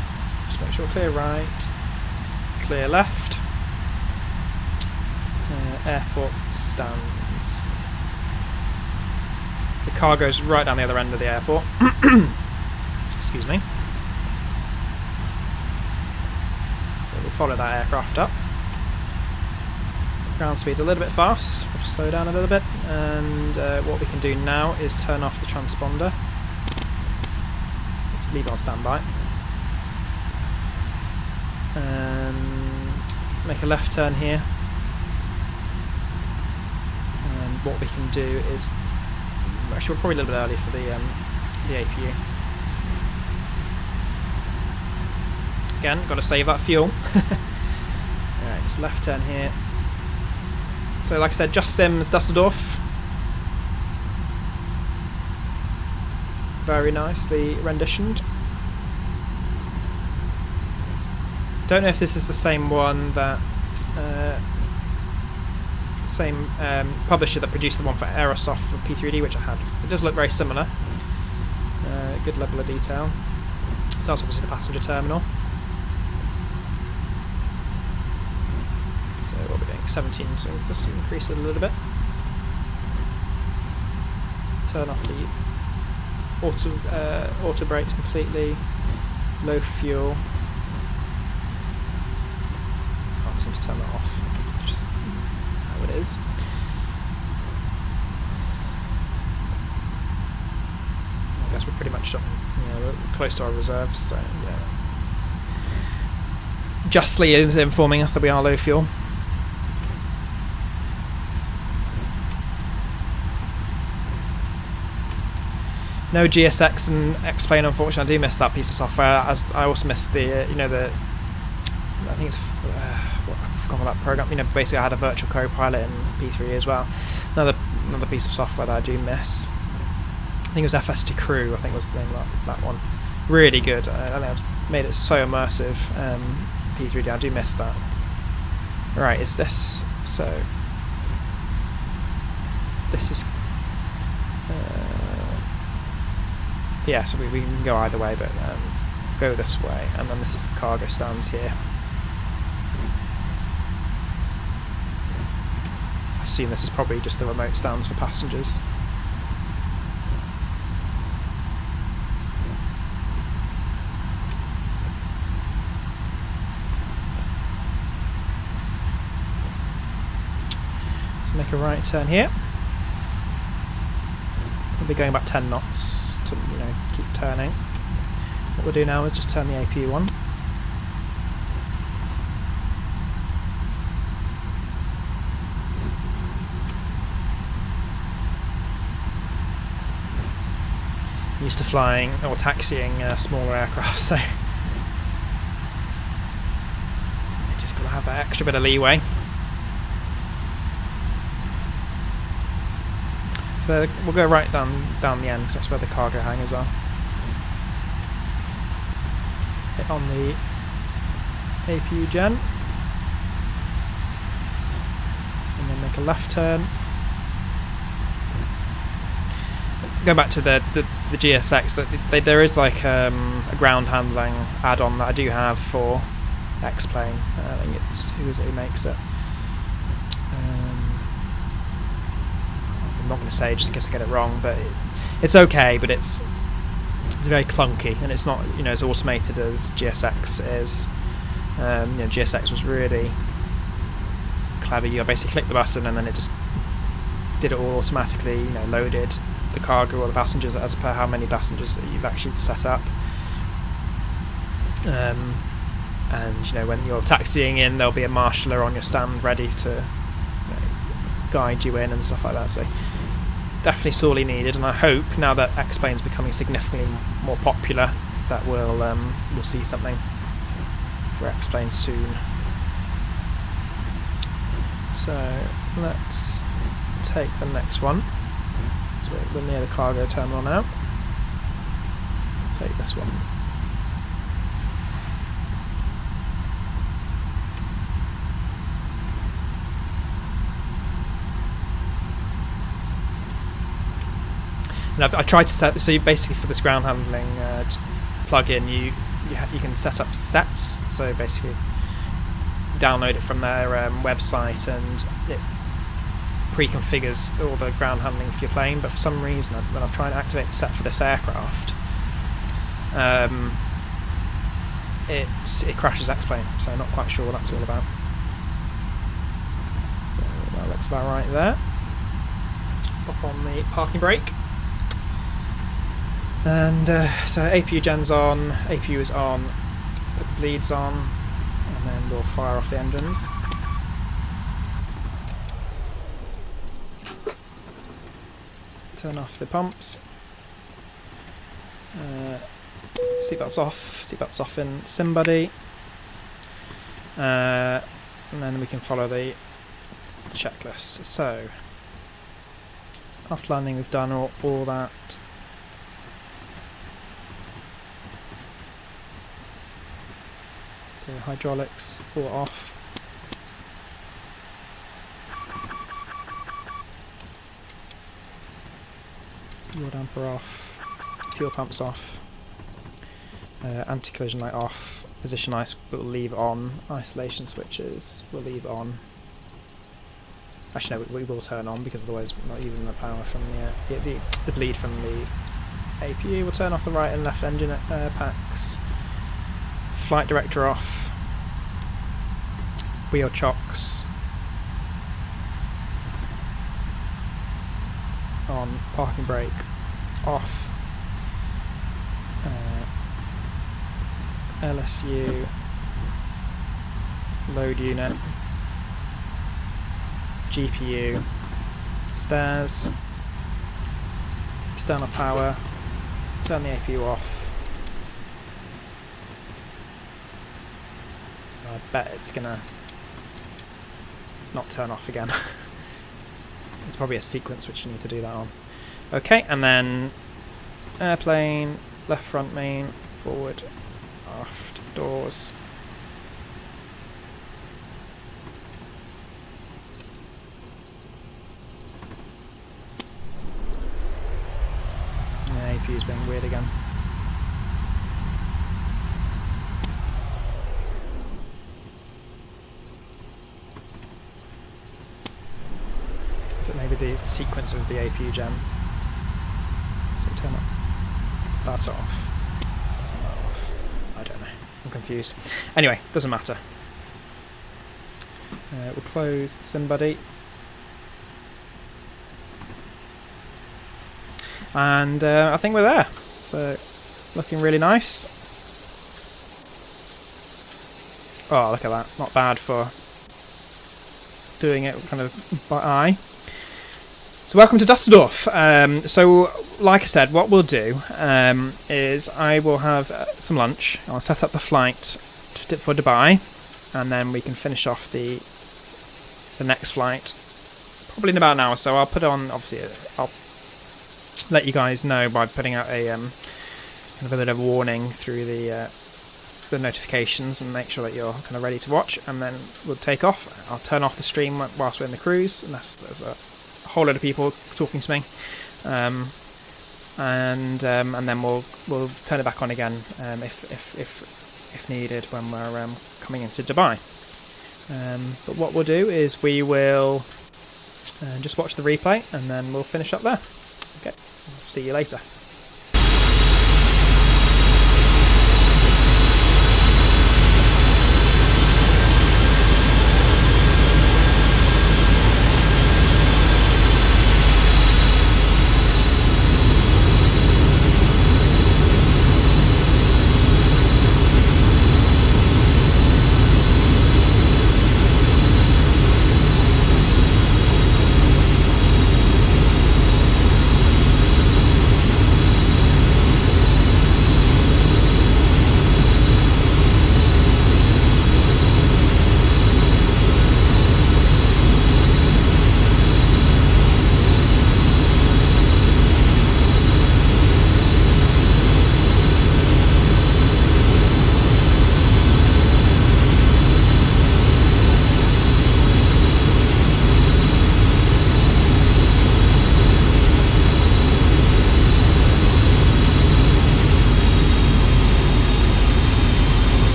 just make sure clear right, clear left. Airport stands. The cargo's right down the other end of the airport. Excuse me. So we'll follow that aircraft up. Ground speed's a little bit fast, we'll slow down a little bit, and what we can do now is turn off the transponder. Let's leave it on standby. And make a left turn here. And what we can do is, actually we're probably a little bit early for the APU. Again, got to save that fuel. Alright, it's left turn here. So like I said, Just Sims Dusseldorf. Very nicely renditioned. Don't know if this is the same one that same publisher that produced the one for Aerosoft for P3D, which I had. It does look very similar. Good level of detail. So that's obviously the passenger terminal. So what we're doing, 17, so we'll just increase it a little bit. Turn off the auto brakes completely. Low fuel. Can't seem to turn that off. It's just how it is. I guess we're pretty much we're close to our reserves, so yeah. Justly is informing us that we are low fuel. No GSX and X-Plane, unfortunately. I do miss that piece of software. As I also miss the, I think it's, I've forgotten that program. Basically I had a virtual co-pilot in P3 as well. Another piece of software that I do miss. I think it was FS2 Crew, I think was the name of that one. Really good. I think it's made it so immersive. P3D, I do miss that. Right, is this, so this is, yeah, so we can go either way, but go this way, and then this is the cargo stands here. I assume this is probably just the remote stands for passengers. So make a right turn here. We'll be going about 10 knots. To keep turning. What we'll do now is just turn the APU on. I'm used to flying or taxiing smaller aircraft, so have that extra bit of leeway. So we'll go right down the end because that's where the cargo hangars are. Hit on the APU gen, and then make a left turn. Go back to the GSX. That there is like a ground handling add-on that I do have for X-Plane. I think it's who is it who makes it. I'm not going to say just in case I get it wrong, but it's okay. But it's very clunky, and it's not as automated as GSX is. GSX was really clever. You basically click the button, and then it just did it all automatically. Loaded the cargo or the passengers as per how many passengers that you've actually set up. And when you're taxiing in, there'll be a marshaller on your stand ready to guide you in and stuff like that. So definitely sorely needed, and I hope now that X-Plane is becoming significantly more popular that we'll see something for X-Plane soon. So let's take the next one. So we're near the cargo terminal now. Take this one. And I tried to set, so you basically for this ground handling plugin, you can set up sets. So basically, download it from their website, and it pre-configures all the ground handling for your plane. But for some reason, when I've tried to activate the set for this aircraft, it crashes X-Plane. So I'm not quite sure what that's all about. So that looks about right there. Pop on the parking brake. And so APU gen's on, APU is on, put the bleeds on, and then we'll fire off the engines. Turn off the pumps. Seatbelts off in SimBuddy. And then we can follow the checklist. So, after landing we've done all that. So hydraulics all off. Fuel damper off. Fuel pumps off. Anti-collision light off. Position ice we'll leave on. Isolation switches we'll leave on. Actually no, we will turn on because otherwise we're not using the power from the bleed from the APU. We'll turn off the right and left engine packs. Flight director off, wheel chocks on, parking brake off, LSU, load unit, GPU, stairs, external power, turn the APU off. I bet it's gonna not turn off again. It's probably a sequence which you need to do that on. Okay, and then airplane, left front main, forward, aft doors. Yeah, APU's being weird again. So maybe the sequence of the APU gen. So turn that off. I don't know. I'm confused. Anyway, doesn't matter. We'll close SimBuddy. And I think we're there. So, looking really nice. Oh, look at that. Not bad for doing it kind of by eye. So welcome to Dusseldorf. So like I said, what we'll do is I will have some lunch. I'll set up the flight for Dubai, and then we can finish off the next flight probably in about an hour. So I'll put on, obviously, I'll let you guys know by putting out a kind of a bit of a warning through the notifications, and make sure that you're kind of ready to watch, and then we'll take off. I'll turn off the stream whilst we're in the cruise, and there's a whole load of people talking to me, and then we'll turn it back on again if needed when we're coming into Dubai. But what we'll do is we will just watch the replay, and then we'll finish up there. Okay, see you later.